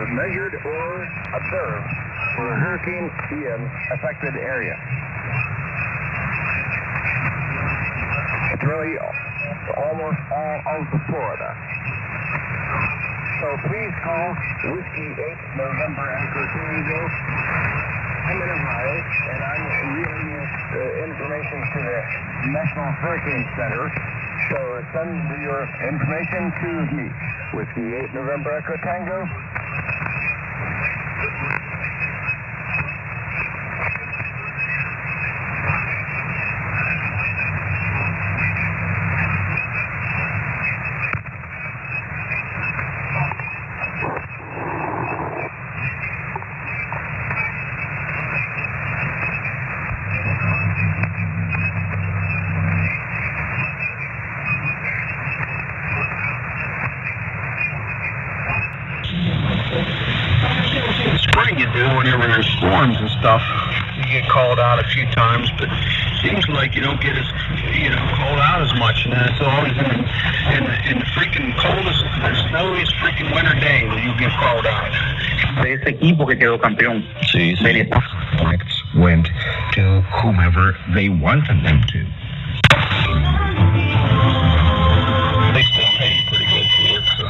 Measured or observed for the Hurricane Ian affected area. It's really almost all of Florida. So please call Whiskey 8 November Echo Tango. I'm in Ohio, and I'm relaying information to the National Hurricane Center. So send your information to me. Whiskey 8 November Echo Tango. You do whenever there's storms and stuff. You get called out a few times, but it seems like you don't get as called out as much, and then it's always in the freaking coldest, snowiest freaking winter day that you get called out. De ese equipo que quedó campeón. Sí, points went to whomever they wanted them to. They still pay pretty good for it, so.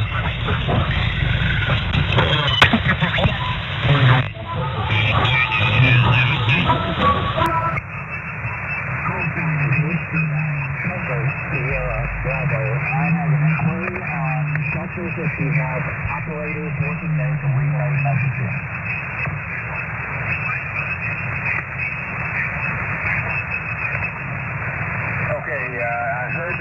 If you have operators working there to relay messages. Okay, I heard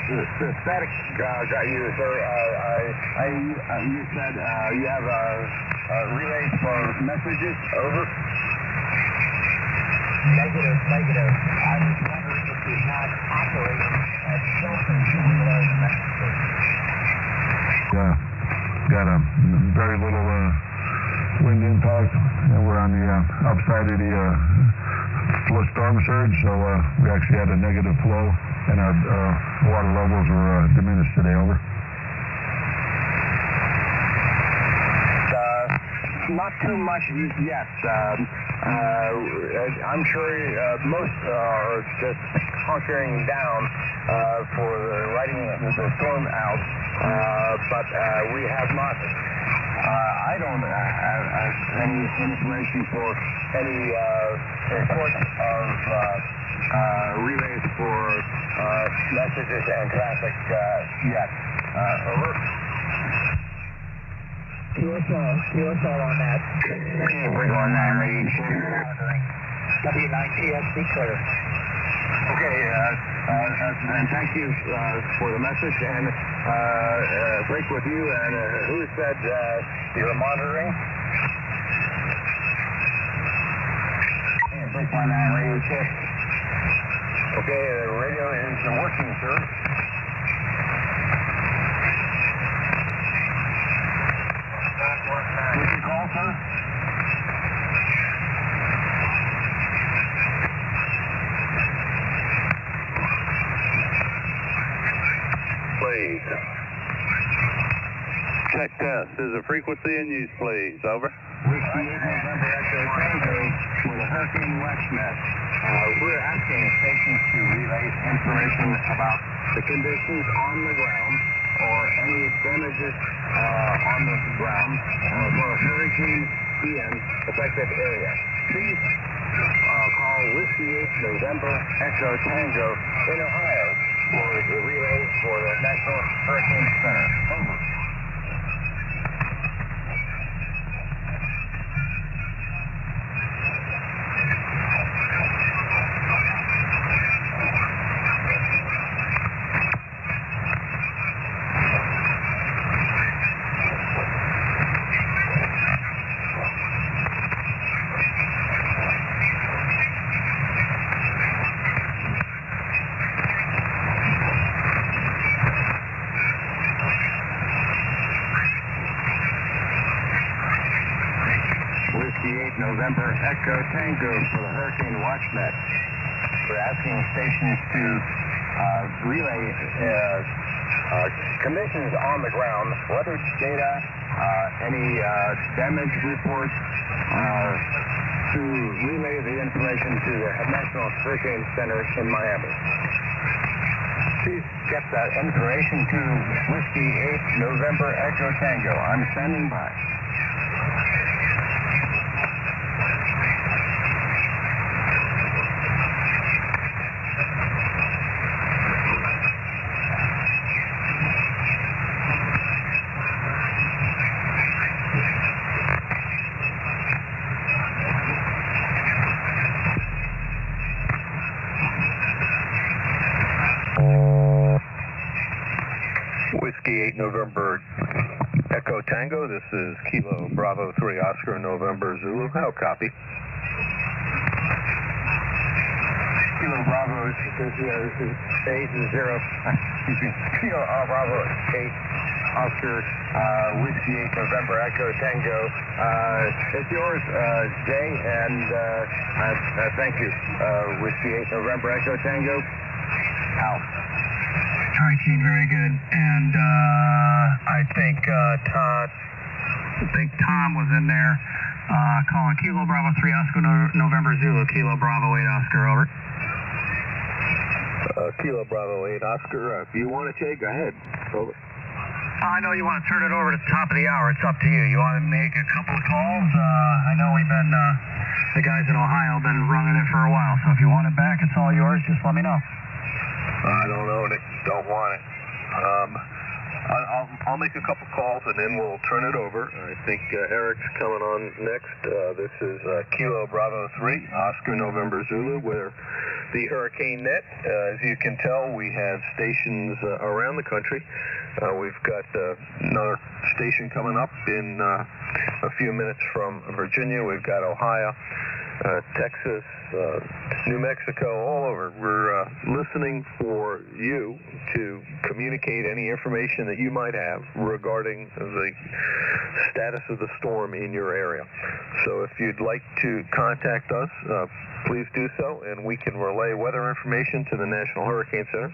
the static got you, sir. You said you have relays for messages. Over. Negative. I was wondering if you had operators at shelters to relay messages. Got a very little wind impact, and we're on the upside of the storm surge, so we actually had a negative flow, and our water levels were diminished today. Over. Not too much yet. I'm sure most are just hunkering down for riding the storm out, but we have not. I don't have any information for any reports of relays for messages and traffic yet. Over. QSL on that. We're going 9 read. W9TS, be clear. Okay, and thank you for the message, and break with you, and who said you're monitoring? Break 19 radio check. Okay, the radio is working, sir. Did you call, sir? Please. Check test. Is the frequency in use, please? Over. Whiskey 8 November Echo Tango for the Hurricane WestNet. We're asking stations to relay information about the conditions on the ground or any damages on the ground for Hurricane Ian affected area. Please call Whiskey 8 November Echo Tango in Ohio for the relay for the National Hurricane Center. Over. Whiskey 8 November Echo Tango for the Hurricane WatchNet. We're asking stations to relay conditions on the ground, weather data, any damage reports, to relay the information to the National Hurricane Center in Miami. Please get that information to Whiskey 8 November Echo Tango. I'm standing by. Whiskey 8 November Echo Tango, this is Kilo Bravo 3 Oscar November Zulu. How copy? Kilo Bravo 8 Kilo Bravo 8 Oscar Whiskey 8 November Echo Tango. It's yours, Jay, and thank you. Whiskey 8 November Echo Tango. Out. All right, Gene, very good. And I think Tom was in there calling Kilo Bravo 3 Oscar November Zulu. Kilo Bravo 8 Oscar, over. Kilo Bravo 8 Oscar, if you want to take, go ahead. Over. I know you want to turn it over to the top of the hour. It's up to you. You want to make a couple of calls? I know we've been, the guys in Ohio have been running it for a while, so if you want it back, it's all yours. Just let me know. I don't own it. Don't want it. I'll make a couple calls and then we'll turn it over. I think Eric's coming on next. This is Kilo Bravo 3, Oscar November Zulu, where the Hurricane Net. As you can tell, we have stations around the country. We've got another station coming up in a few minutes from Virginia. We've got Ohio, Texas, New Mexico, all over. We're listening for you to communicate any information that you might have regarding the status of the storm in your area. So if you'd like to contact us, please do so, and we can relay weather information to the National Hurricane Center.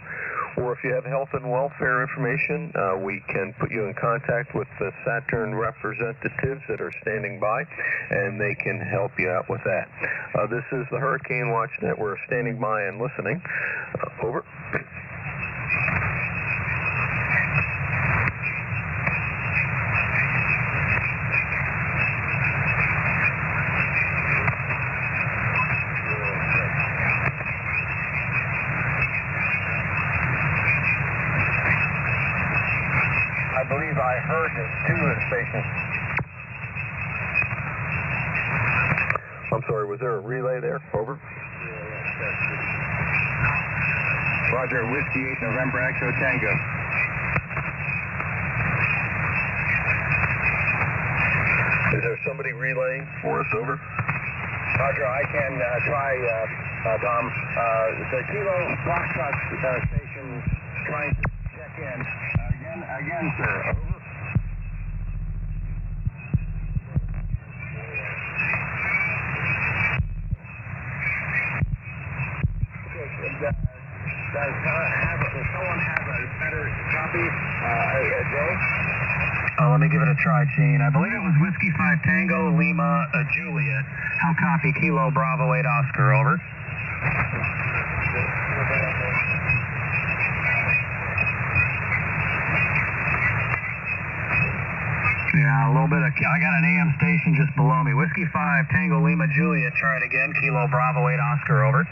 Or if you have health and welfare information, we can put you in contact with the Saturn representatives that are standing by, and they can help you out with that. This is the Hurricane WatchNet. We're standing by and listening. Over. I believe I heard two of the stations. I'm sorry, was there a relay there? Over. Roger, Whiskey 8 November Echo Tango. Is there somebody relaying for us? Over. Roger, I can try, Tom. The Kilo Foxtrot station trying to check in. Again, sir. Over. Does someone have a better copy, Jay? Let me give it a try, Gene. I believe it was Whiskey 5 Tango Lima Juliet. How copy? Kilo Bravo 8 Oscar, over. Yeah, a little bit of, I got an AM station just below me. Whiskey 5 Tango Lima Juliet, try it again. Kilo Bravo 8 Oscar, over.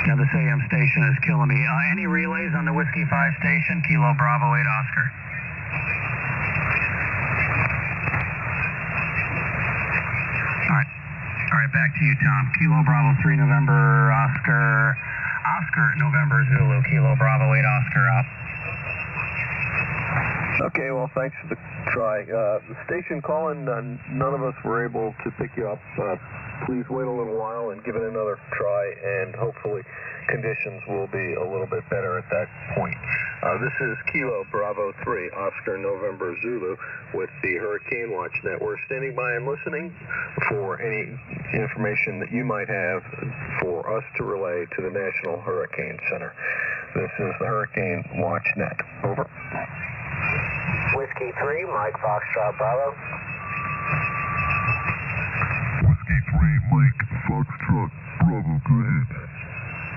Now this AM station is killing me. Any relays on the Whiskey 5 station? Kilo Bravo 8 Oscar. All right, back to you, Tom. Kilo Bravo 3 November Oscar. Oscar November Zulu. Kilo Bravo 8 Oscar up. Okay, well, thanks for the try. The station calling, none of us were able to pick you up. please wait a little while and give it another try, and hopefully conditions will be a little bit better at that point. This is Kilo Bravo 3, Oscar November Zulu with the Hurricane Watch Net. We're standing by and listening for any information that you might have for us to relay to the National Hurricane Center. This is the Hurricane Watch Net. Over. Whiskey 3, Mike Foxtrot Bravo. Whiskey 3, Mike Foxtrot Bravo, go ahead.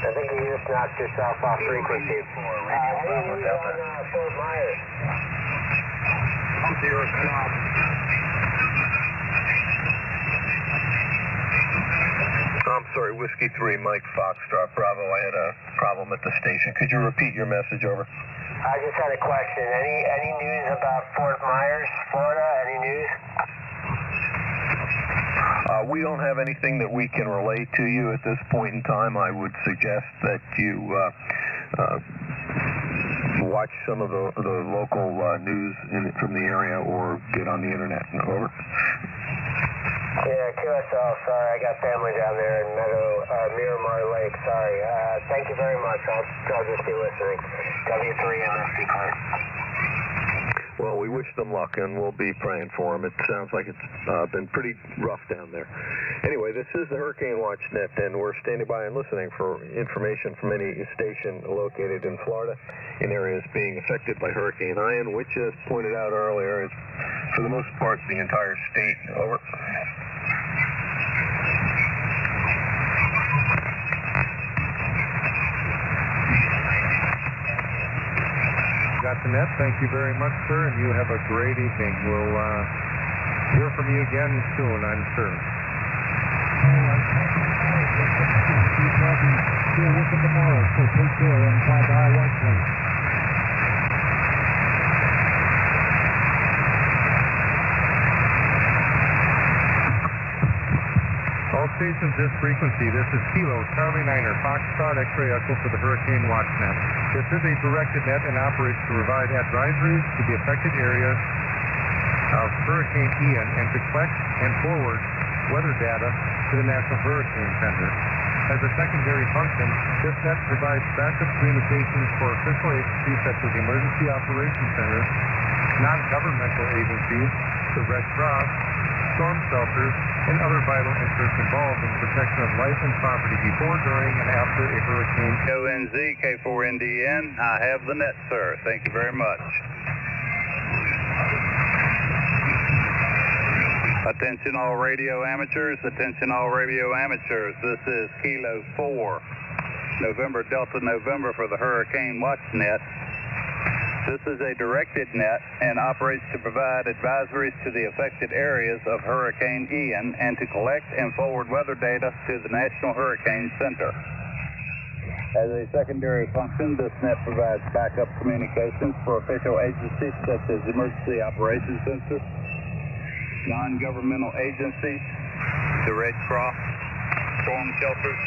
I think you just knocked yourself off frequency. Any news on Fort Myers? I'm 0 off. I'm sorry, Whiskey 3, Mike Foxtrot Bravo. I had a problem at the station. Could you repeat your message, over? I just had a question. Any news about Fort Myers, Florida? Any news? We don't have anything that we can relay to you at this point in time. I would suggest that you watch some of the local news from the area or get on the internet. Over. Yeah, QSL, sorry, I got family down there in Miramar Lake, sorry. Thank you very much, I'll just be listening. W3 MSC clear. Well, we wish them luck, and we'll be praying for them. It sounds like it's been pretty rough down there. Anyway, this is the Hurricane Watch Net, and we're standing by and listening for information from any station located in Florida in areas being affected by Hurricane Ian, which, as pointed out earlier, is, for the most part, the entire state. Over. Got the net. Thank you very much, sir, and you have a great evening. We'll hear from you again soon, I'm sure. We'll with you tomorrow, so take care and bye-bye, Wesley. All stations, this frequency. This is Kilo Charlie 9er, Foxtrot X-ray Echo for the Hurricane Watch Net. This is a directed net and operates to provide advisories to the affected areas of Hurricane Ian and to collect and forward weather data to the National Hurricane Center. As a secondary function, this net provides backup communications for official agencies such as the Emergency Operations Center, non-governmental agencies, the Red Cross, storm shelters, and other vital interests involved in protection of life and property before, during, and after a hurricane. ONZ K4NDN, I have the net, sir. Thank you very much. Attention all radio amateurs, attention all radio amateurs. This is Kilo 4, November Delta November for the Hurricane Watch Net. This is a directed net and operates to provide advisories to the affected areas of Hurricane Ian and to collect and forward weather data to the National Hurricane Center. As a secondary function, this net provides backup communications for official agencies such as Emergency Operations Center, non-governmental agencies, the Red Cross, storm shelters,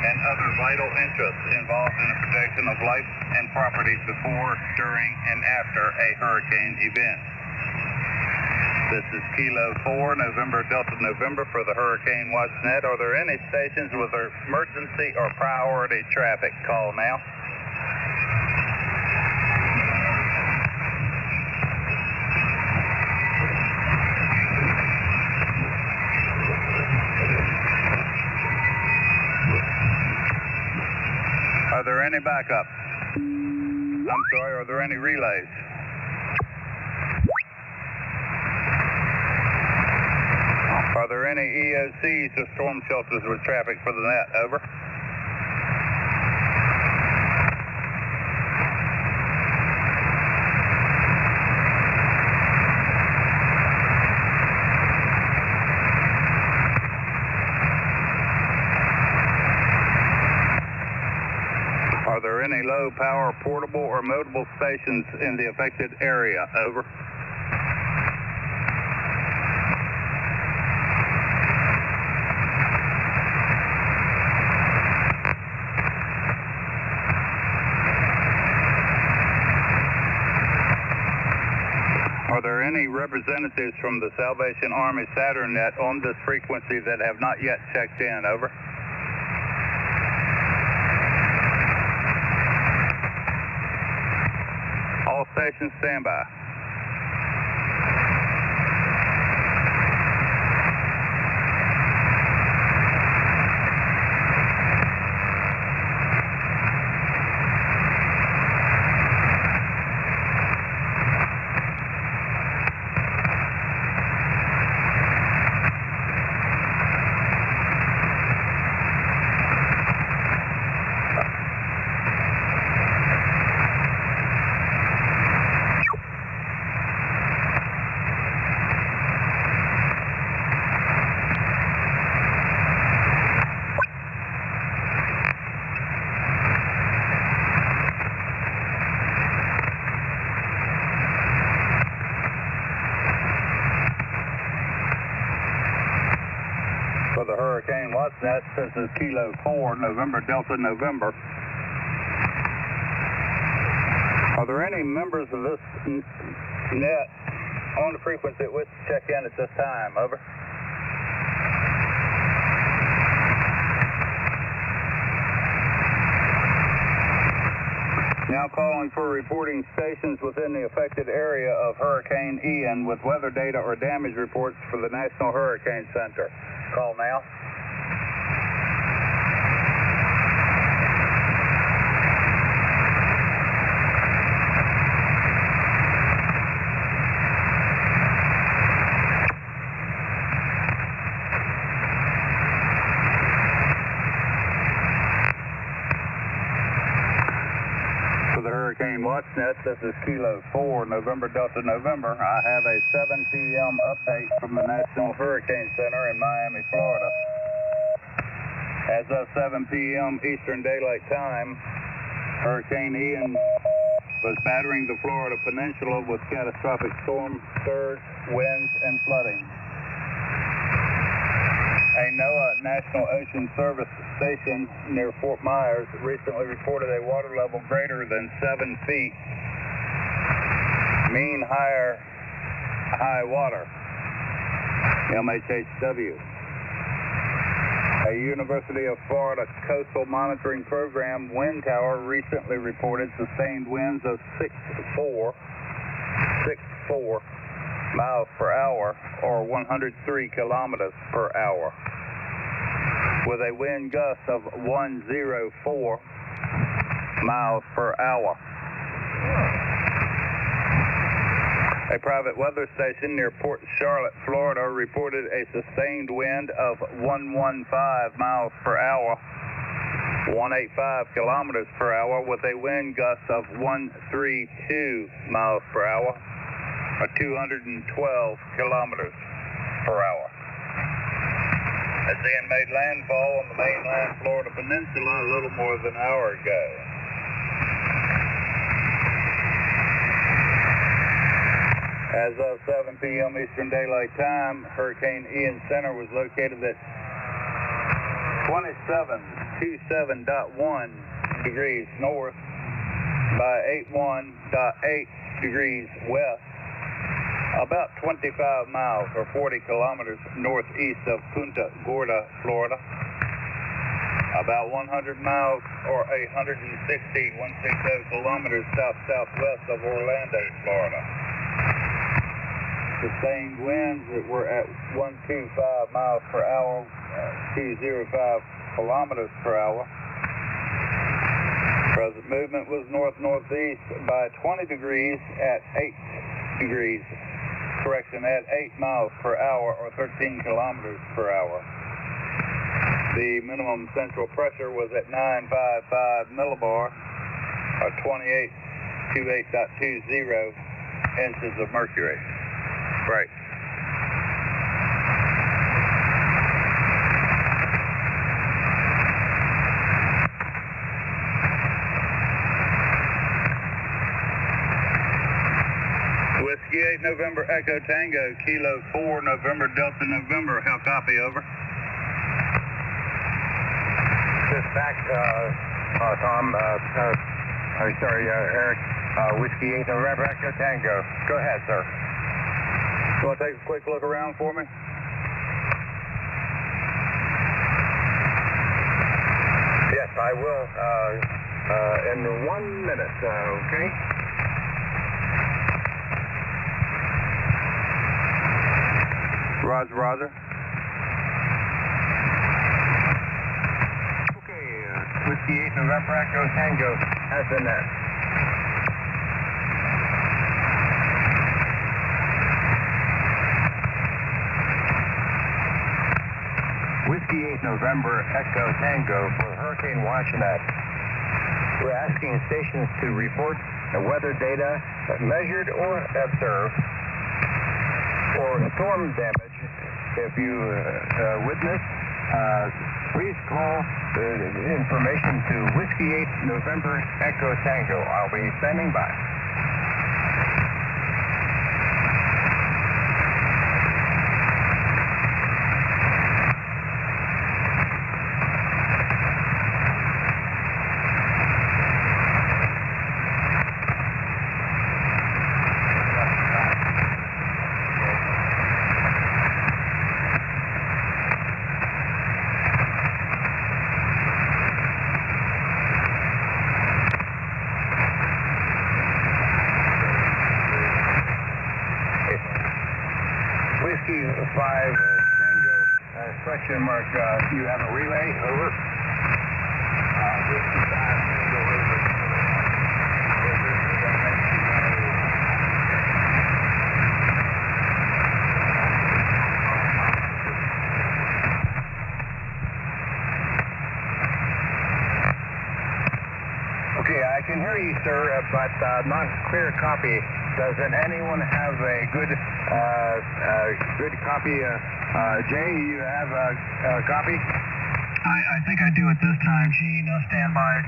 and other vital interests involved in the protection of life and property before, during, and after a hurricane event. This is Kilo 4, November Delta November for the Hurricane Watch Net. Are there any stations with emergency or priority traffic? Call now. Are there any backups? I'm sorry, are there any relays? Are there any EOCs or storm shelters with traffic for the net? Over. Are there any low-power portable or mobile stations in the affected area? Over. Are there any representatives from the Salvation Army Saturn net on this frequency that have not yet checked in? Over. All stations stand by. For the Hurricane WatchNet, this is Kilo 4, November Delta November. Are there any members of this net on the frequency at which to check in at this time? Over. Now calling for reporting stations within the affected area of Hurricane Ian with weather data or damage reports for the National Hurricane Center. Call now. For the Hurricane WatchNet, this is Kilo 4, November Delta November. I have a 7 p.m. update from the National Hurricane Center in Miami, Florida. As of 7 p.m. Eastern Daylight Time, Hurricane Ian was battering the Florida Peninsula with catastrophic storm surge, winds, and flooding. A NOAA National Ocean Service station near Fort Myers recently reported a water level greater than 7 feet, mean high water, MHHW. A University of Florida Coastal Monitoring Program wind tower recently reported sustained winds of 64 miles per hour or 103 kilometers per hour, with a wind gust of 104 miles per hour. A private weather station near Port Charlotte, Florida reported a sustained wind of 115 miles per hour, 185 kilometers per hour, with a wind gust of 132 miles per hour, or 212 kilometers per hour. As Ian made landfall on the mainland Florida Peninsula a little more than an hour ago. As of 7 p.m. Eastern Daylight Time, Hurricane Ian Center was located at 2727.1 degrees north by 81.8 degrees west, about 25 miles or 40 kilometers northeast of Punta Gorda, Florida, about 100 miles or 160 kilometers southwest of Orlando, Florida. Sustained winds that were at 125 miles per hour, 205 kilometers per hour. Present movement was north-northeast by 20 degrees at 8 miles per hour or 13 kilometers per hour. The minimum central pressure was at 955 millibar or 28.20 inches of mercury. Right. Whiskey 8 November Echo Tango, Kilo 4 November Delta November. How copy, over? Dispatch, Tom, Eric, Whiskey 8 November Echo Tango. Go ahead, sir. You want to take a quick look around for me? Yes, I will. In 1 minute, okay? Roger, roger. Okay, Whiskey 8 November Echo Tango has the net. Whiskey 8 November Echo Tango for Hurricane Watch Net. We're asking stations to report weather data measured or observed for storm damage. If you witness, please call information to Whiskey 8 November Echo Tango. I'll be standing by. Whiskey 5 Tango, question mark, you have a relay, over. Whiskey 5 Tango, over. Okay, I can hear you, sir, but not clear copy. Doesn't anyone have a good copy? Jay, you have a copy? I think I do at this time, Gene. Stand by.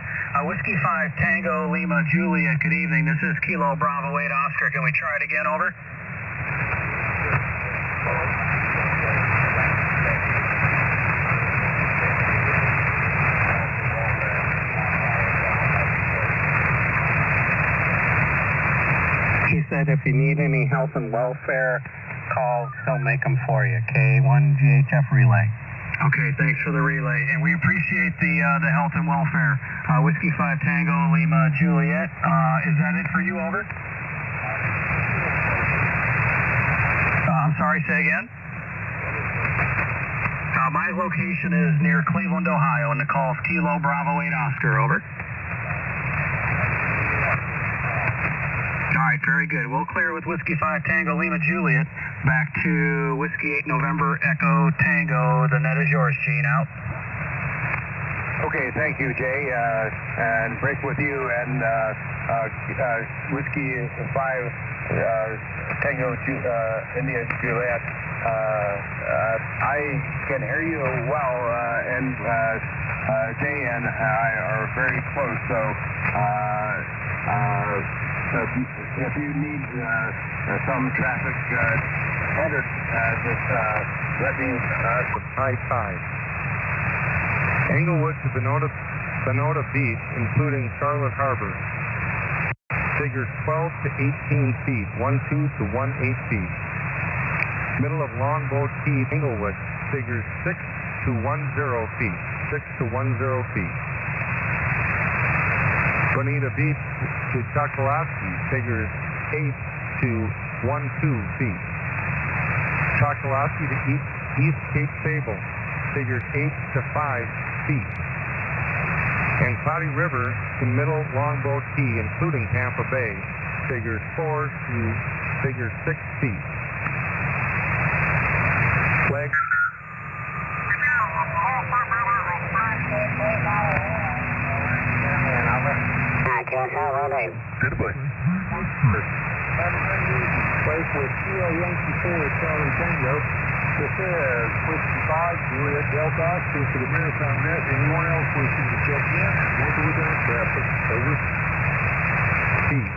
Whiskey 5 Tango Lima Juliet, good evening. This is Kilo Bravo 8 Oscar. Can we try it again, over? He said if you need any health and welfare calls, he'll make them for you. K1 GHF relay. Okay, thanks for the relay. And we appreciate the health and welfare. Whiskey 5 Tango Lima Juliet. Is that it for you, over? I'm sorry, say again? My location is near Cleveland, Ohio, and the call is Kilo Bravo 8 Oscar, over. All right, very good. We'll clear with Whiskey 5 Tango Lima Juliet back to Whiskey 8 November Echo Tango. The net is yours, Gene, out. Okay, thank you, Jay. And break with you and Whiskey 5 Tango India Juliet. I can hear you well, and Jay and I are very close, so if you need some traffic entered, just let me... I-5. Englewood to Benota Beach, including Charlotte Harbor. Figures 12 to 18 feet, 12 to 18 feet. Middle of Longboat Key, Englewood, figures 6 to 10 feet, 6 to 10 feet. Bonita Beach to Chokoloskee, figures 8 to 12 feet. Chokoloskee to East Cape Sable, figures 8 to 5 feet. And Cloudy River to Middle Longboat Key, including Tampa Bay, figures 4 to figures 6 feet. Flag. Good boy. Place with Kilo Yankee 4 Charlie Tango. This is Whiskey 5 Juliet Delta Oscar for the Maritime Net. Anyone else wishing to check in? What do we got traffic? Over. Feet.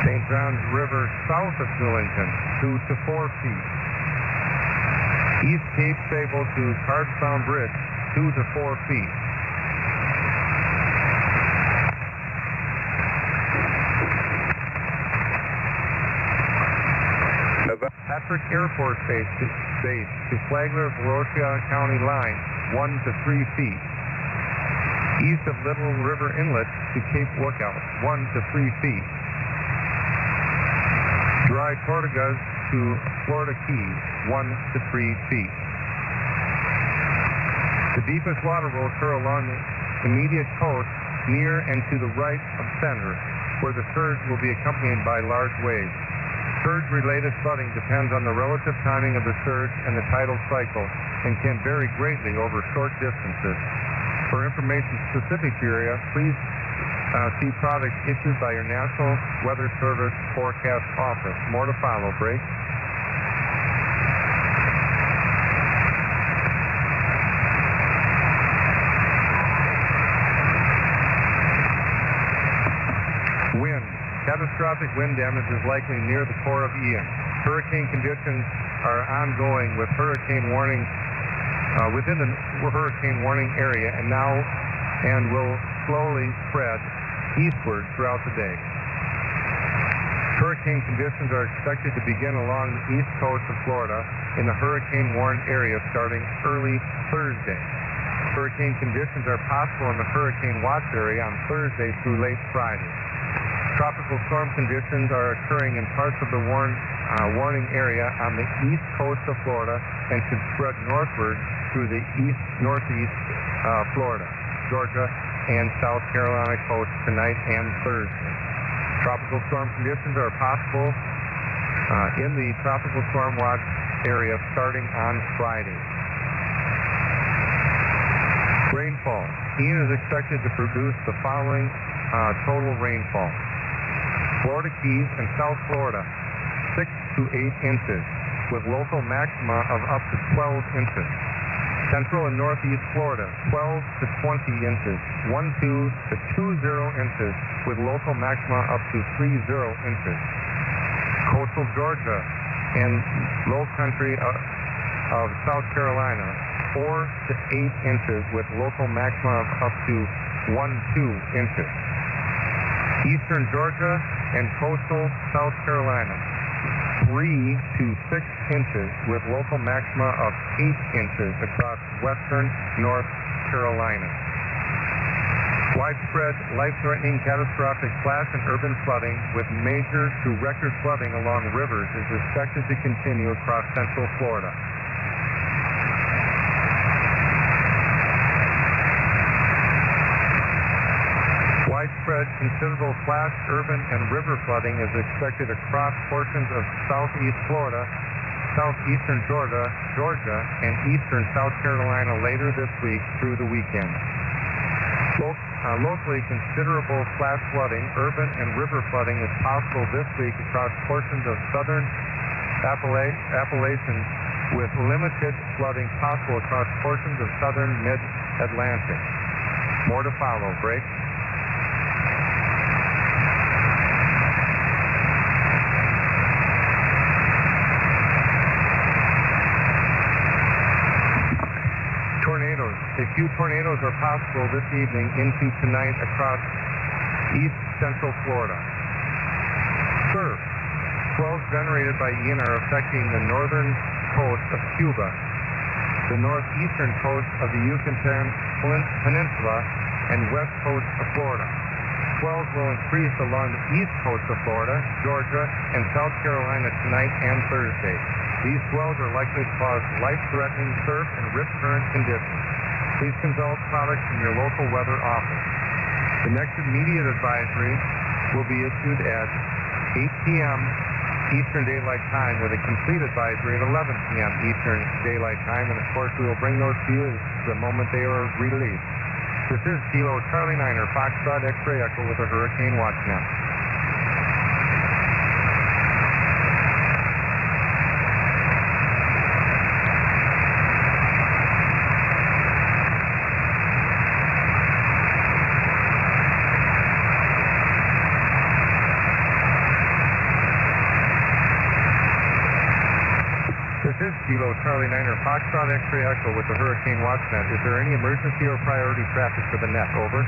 St. John's River south of Billington, 2 to 4 feet. East Cape Sable to Cardstown Bridge, 2 to 4 feet. Electric Air Force Base to Flagler, Volusia County line, 1 to 3 feet. East of Little River Inlet to Cape Lookout, 1 to 3 feet. Dry Tortugas to Florida Keys, 1 to 3 feet. The deepest water will occur along the immediate coast, near and to the right of center, where the surge will be accompanied by large waves. Surge-related flooding depends on the relative timing of the surge and the tidal cycle and can vary greatly over short distances. For information specific to your area, please see products issued by your National Weather Service Forecast Office. More to follow. Break. Wind. Catastrophic wind damage is likely near the core of Ian. Hurricane conditions are ongoing with hurricane warning within the hurricane warning area and will slowly spread eastward throughout the day. Hurricane conditions are expected to begin along the east coast of Florida in the hurricane warned area starting early Thursday. Hurricane conditions are possible in the hurricane watch area on Thursday through late Friday. Tropical storm conditions are occurring in parts of the warning area on the east coast of Florida and should spread northward through the northeast Florida, Georgia, and South Carolina coast tonight and Thursday. Tropical storm conditions are possible in the tropical storm watch area starting on Friday. Rainfall. Ian is expected to produce the following total rainfall. Florida Keys and South Florida, 6 to 8 inches, with local maxima of up to 12 inches. Central and Northeast Florida, 12 to 20 inches, 12 to 20 inches, with local maxima up to 30 inches. Coastal Georgia and low country of South Carolina, 4 to 8 inches, with local maxima of up to 12 inches. Eastern Georgia and coastal South Carolina, 3 to 6 inches, with local maxima of 8 inches across western North Carolina. Widespread, life-threatening, catastrophic flash and urban flooding with major to record flooding along rivers is expected to continue across central Florida. Widespread, considerable flash, urban, and river flooding is expected across portions of southeast Florida, southeastern Georgia, and eastern South Carolina later this week through the weekend. Locally, considerable flash flooding, urban, and river flooding is possible this week across portions of southern Appalachian, with limited flooding possible across portions of southern mid-Atlantic. More to follow. Break. Tornadoes. A few tornadoes are possible this evening into tonight across east central Florida. Surf. Swells generated by Ian are affecting the northern coast of Cuba, the northeastern coast of the Yucatan Peninsula, and west coast of Florida. Swells will increase along the east coast of Florida, Georgia, and South Carolina tonight and Thursday. These swells are likely to cause life-threatening surf and rip current conditions. Please consult products from your local weather office. The next immediate advisory will be issued at 8 p.m. Eastern Daylight Time with a complete advisory at 11 p.m. Eastern Daylight Time, and of course we will bring those to you the moment they are released. This is Kilo Charlie 9er, Foxtrot X-Ray Echo with a Hurricane Watch Net. This is Kilo Charlie 9er, Foxtrot X-Ray Echo with the Hurricane Watch Net. Is there any emergency or priority traffic for the net? Over.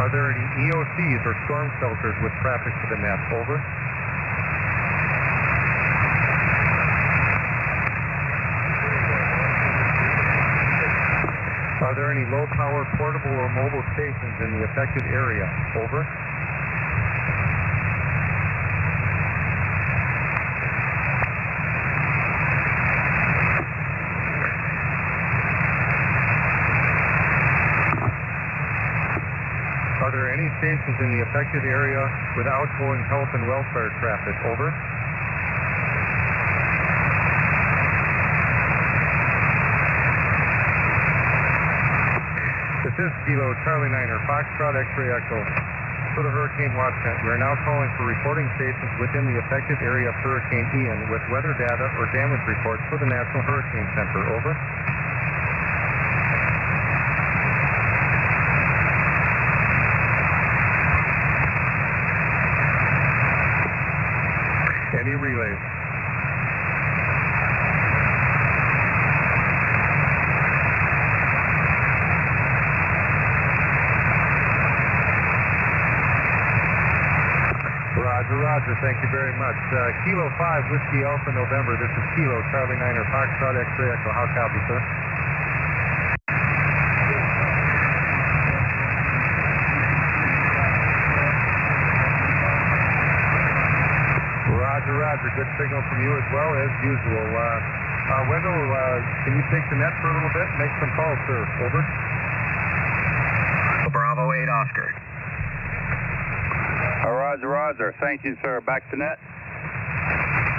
Are there any EOCs or storm shelters with traffic to the net? Over. Are there any low-power portable or mobile stations in the affected area? Over. Are there any stations in the affected area with outgoing health and welfare traffic? Over. This is Kilo Charlie 9er, Foxtrot X-ray Echo for the Hurricane Watch Net. We are now calling for reporting stations within the affected area of Hurricane Ian with weather data or damage reports for the National Hurricane Center. Over. Any relays? Roger, thank you very much. Kilo 5, Whiskey Alpha November. This is Kilo Charlie 9er, Foxtrot X-ray Echo. How copy, sir? Roger. Good signal from you as well, as usual. Wendell, can you take the net for a little bit? Make some calls, sir. Over. Bravo 8 Oscar. Roger. Thank you, sir. Back to net.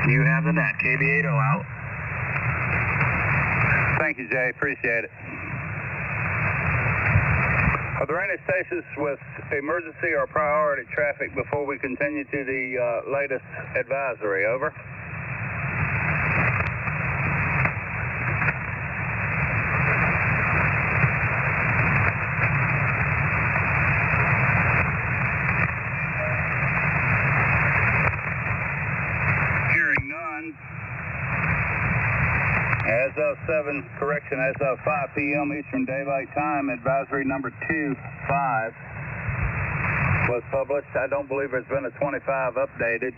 You have the net. KB80 out. Thank you, Jay. Appreciate it. Are there any stations with emergency or priority traffic before we continue to the latest advisory? Over. As of 5 p.m. Eastern Daylight Time, advisory number 25 was published. I don't believe there's been a 25 updated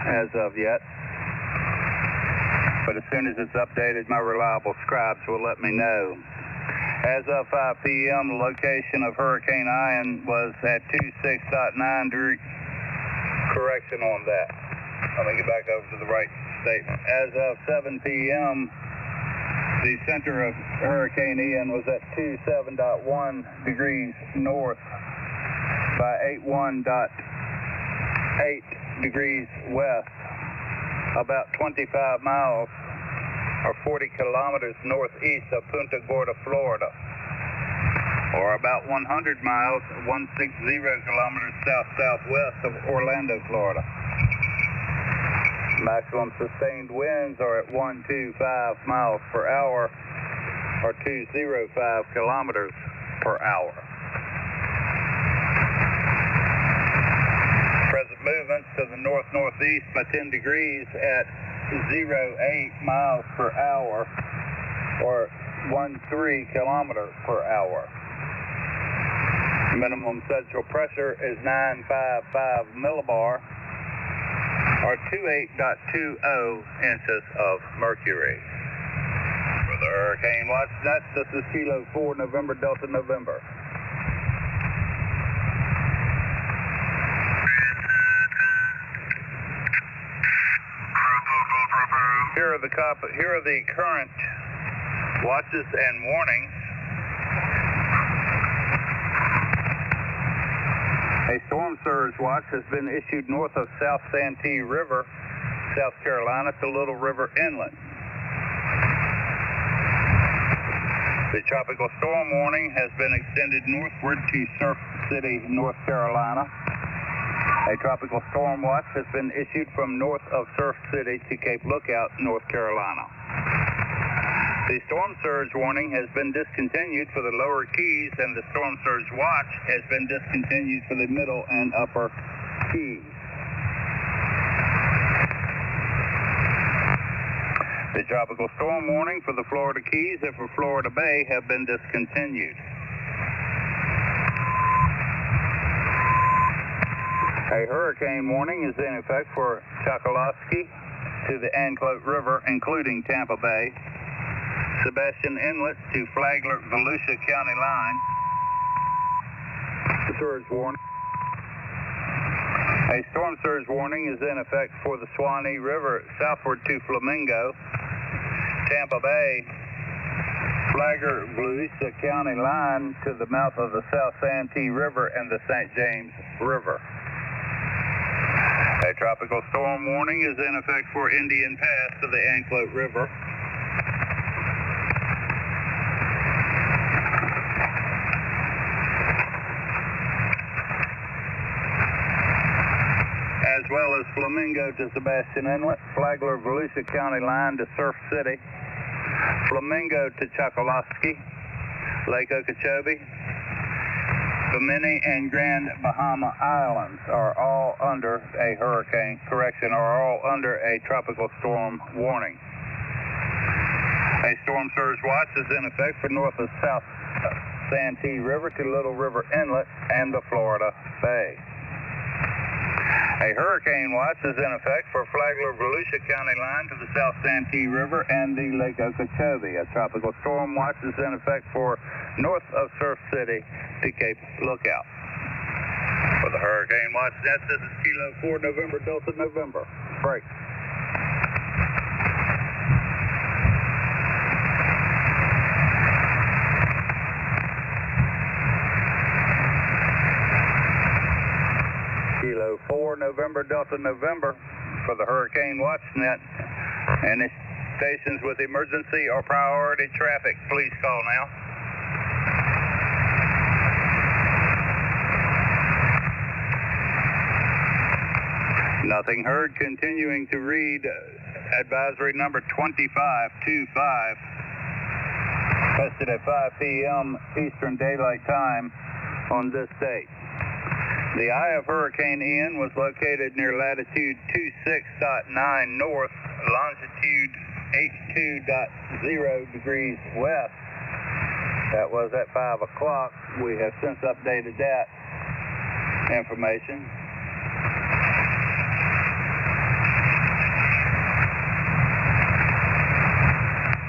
as of yet. But as soon as it's updated, my reliable scribes will let me know. As of 5 p.m., the location of Hurricane Ian was at 26.9 degrees. Correction on that. Let me get back over to the right statement. As of 7 p.m., the center of Hurricane Ian was at 27.1 degrees north by 81.8 degrees west, about 25 miles or 40 kilometers northeast of Punta Gorda, Florida, or about 100 miles, 160 kilometers southwest of Orlando, Florida. Maximum sustained winds are at 125 miles per hour or 205 kilometers per hour. Present movements to the north-northeast by 10 degrees at 08 miles per hour or 13 kilometers per hour. Minimum central pressure is 955 millibar or 28.20 inches of mercury. For the Hurricane Watch Net, this is Kilo 4, November, Delta, November. Here are the current watches and warnings. A storm surge watch has been issued north of South Santee River, South Carolina, to Little River Inlet. The tropical storm warning has been extended northward to Surf City, North Carolina. A tropical storm watch has been issued from north of Surf City to Cape Lookout, North Carolina. The storm surge warning has been discontinued for the lower Keys, and the storm surge watch has been discontinued for the middle and upper Keys. The tropical storm warning for the Florida Keys and for Florida Bay have been discontinued. A hurricane warning is in effect for Chokoloskee to the Anclote River, including Tampa Bay, Sebastian Inlet to Flagler, Volusia County line. Surge warning. A storm surge warning is in effect for the Swanee River southward to Flamingo, Tampa Bay, Flagler, Volusia County line to the mouth of the South Santee River and the St. James River. A tropical storm warning is in effect for Indian Pass to the Anclote River. As well as Flamingo to Sebastian Inlet, Flagler, Volusia County line to Surf City, Flamingo to Chokoloskee, Lake Okeechobee, Bimini and Grand Bahama Islands are all under a hurricane, are all under a tropical storm warning. A storm surge watch is in effect for north of South Santee River to Little River Inlet and the Florida Bay. A hurricane watch is in effect for Flagler, Volusia County line to the South Santee River and the Lake Okeechobee. A tropical storm watch is in effect for north of Surf City to Cape Lookout. For the hurricane watch net, this is Kilo 4, November, Delta, November. Break. Kilo 4, November, Delta, November for the Hurricane Watch Net. Any stations with emergency or priority traffic, please call now. Nothing heard. Continuing to read advisory number 2525, posted at 5 p.m. Eastern Daylight Time on this date. The eye of Hurricane Ian was located near latitude 26.9 north, longitude 82.0 degrees west. That was at 5 o'clock. We have since updated that information.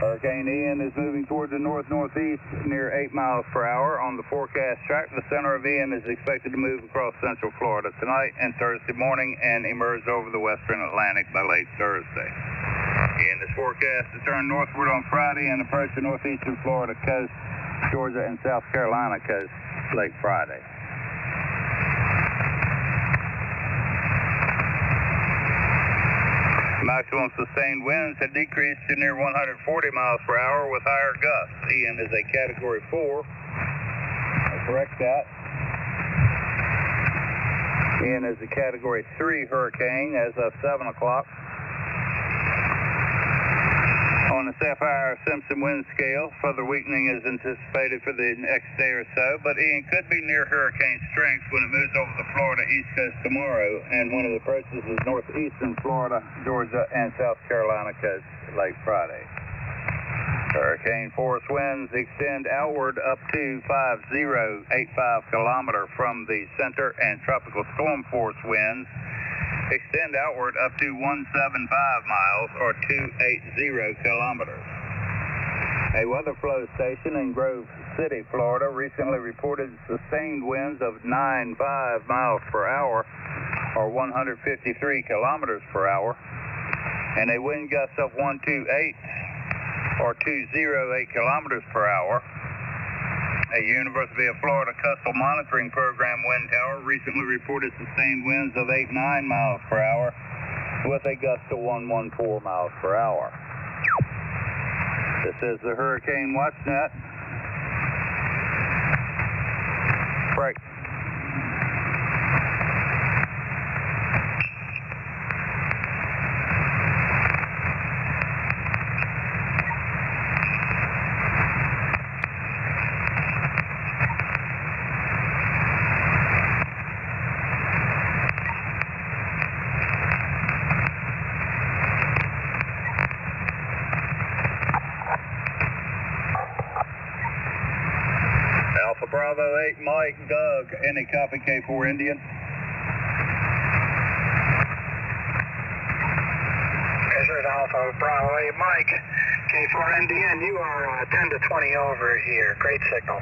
Hurricane Ian is moving toward the north-northeast near 8 miles per hour on the forecast track. The center of Ian is expected to move across central Florida tonight and Thursday morning and emerge over the western Atlantic by late Thursday. Ian is forecast to turn northward on Friday and approach the northeastern Florida coast, Georgia and South Carolina coast late Friday. Maximum sustained winds have decreased to near 140 miles per hour with higher gusts. Ian is a Category 4. I'll correct that. Ian is a Category 3 hurricane as of 7 o'clock. On the Sapphire-Simpson wind scale, further weakening is anticipated for the next day or so, but Ian could be near hurricane strength when it moves over the Florida East Coast tomorrow and when it approaches the northeastern Florida, Georgia, and South Carolina coast late Friday. Hurricane force winds extend outward up to 5085 kilometer from the center, and tropical storm force winds extend outward up to 175 miles or 280 kilometers. A weather flow station in Grove City, Florida recently reported sustained winds of 95 miles per hour or 153 kilometers per hour and a wind gust of 128 or 208 kilometers per hour. A University of Florida Coastal Monitoring Program wind tower recently reported sustained winds of 89 miles per hour with a gust of 114 miles per hour. This is the Hurricane Watch Net. Break. Bravo 8, Mike, Doug, any copy K4 Indian? This is Alpha Bravo 8 Mike. K4NDN, you are 10 to 20 over here. Great signal.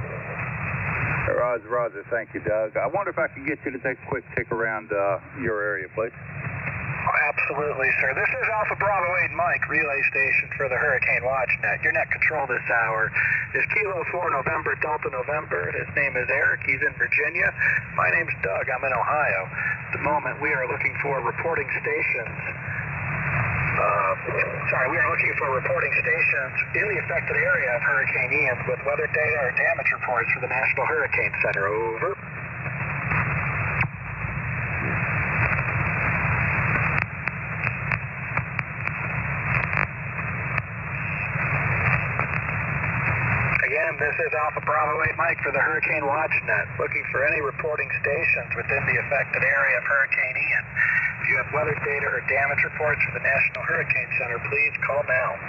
Roger, roger. Thank you, Doug. I wonder if I could get you to take a quick tick around your area, please. Oh, absolutely, sir. This is Alpha Bravo 8 Mike, relay station for the Hurricane WatchNet. Your net control this hour is Kilo 4 November, Delta November. His name is Eric. He's in Virginia. My name's Doug. I'm in Ohio. At the moment, we are looking for reporting stations. We are looking for reporting stations in the affected area of Hurricane Ian with weather data or damage reports for the National Hurricane Center. Over. Again, this is Alpha Bravo 8 Mike for the Hurricane WatchNet, looking for any reporting stations within the affected area of Hurricane Ian. If you have weather data or damage reports for the National Hurricane Center, please call now.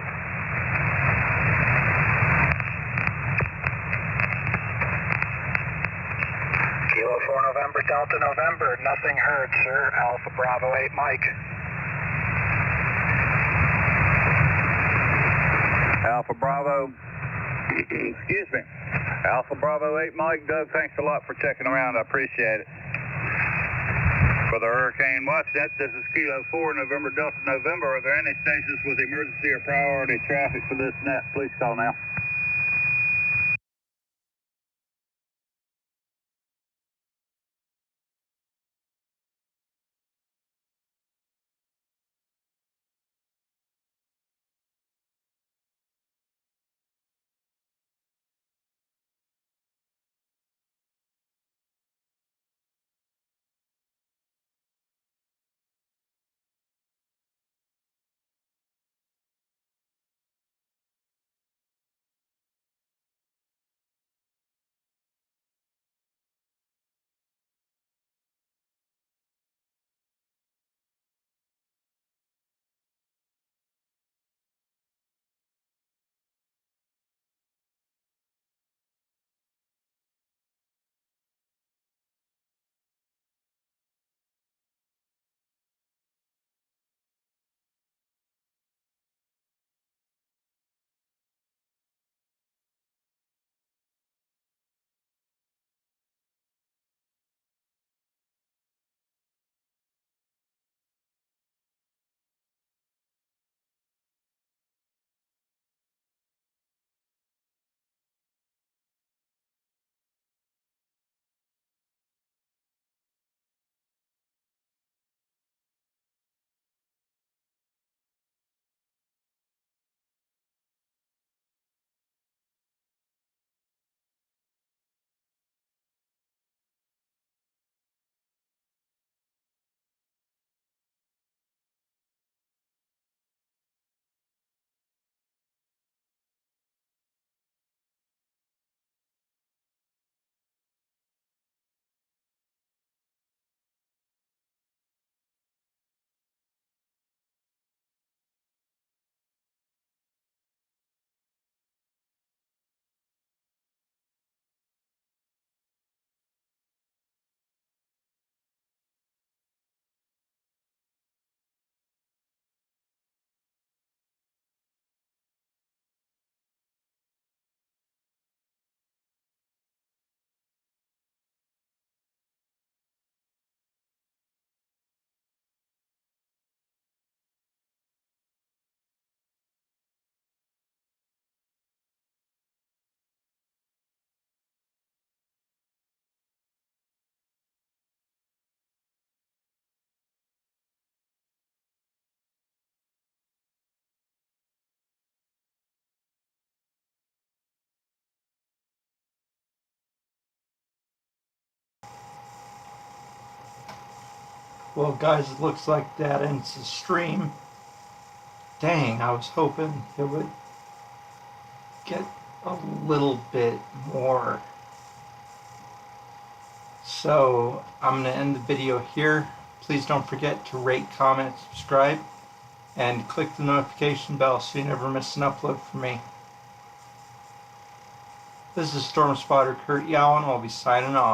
Kilo 4 November, Delta November, nothing heard, sir. Alpha Bravo 8 Mike. Alpha Bravo, excuse me. Alpha Bravo 8 Mike. Doug, thanks a lot for checking around. I appreciate it. For the Hurricane WatchNet, this is Kilo 4 November, Delta November. Are there any stations with emergency or priority traffic for this net? Please call now. Well, guys, it looks like that ends the stream. Dang, I was hoping it would get a little bit more. So, I'm going to end the video here. Please don't forget to rate, comment, subscribe, and click the notification bell so you never miss an upload from me. This is Storm Spotter Curt Yowell, and I'll be signing off.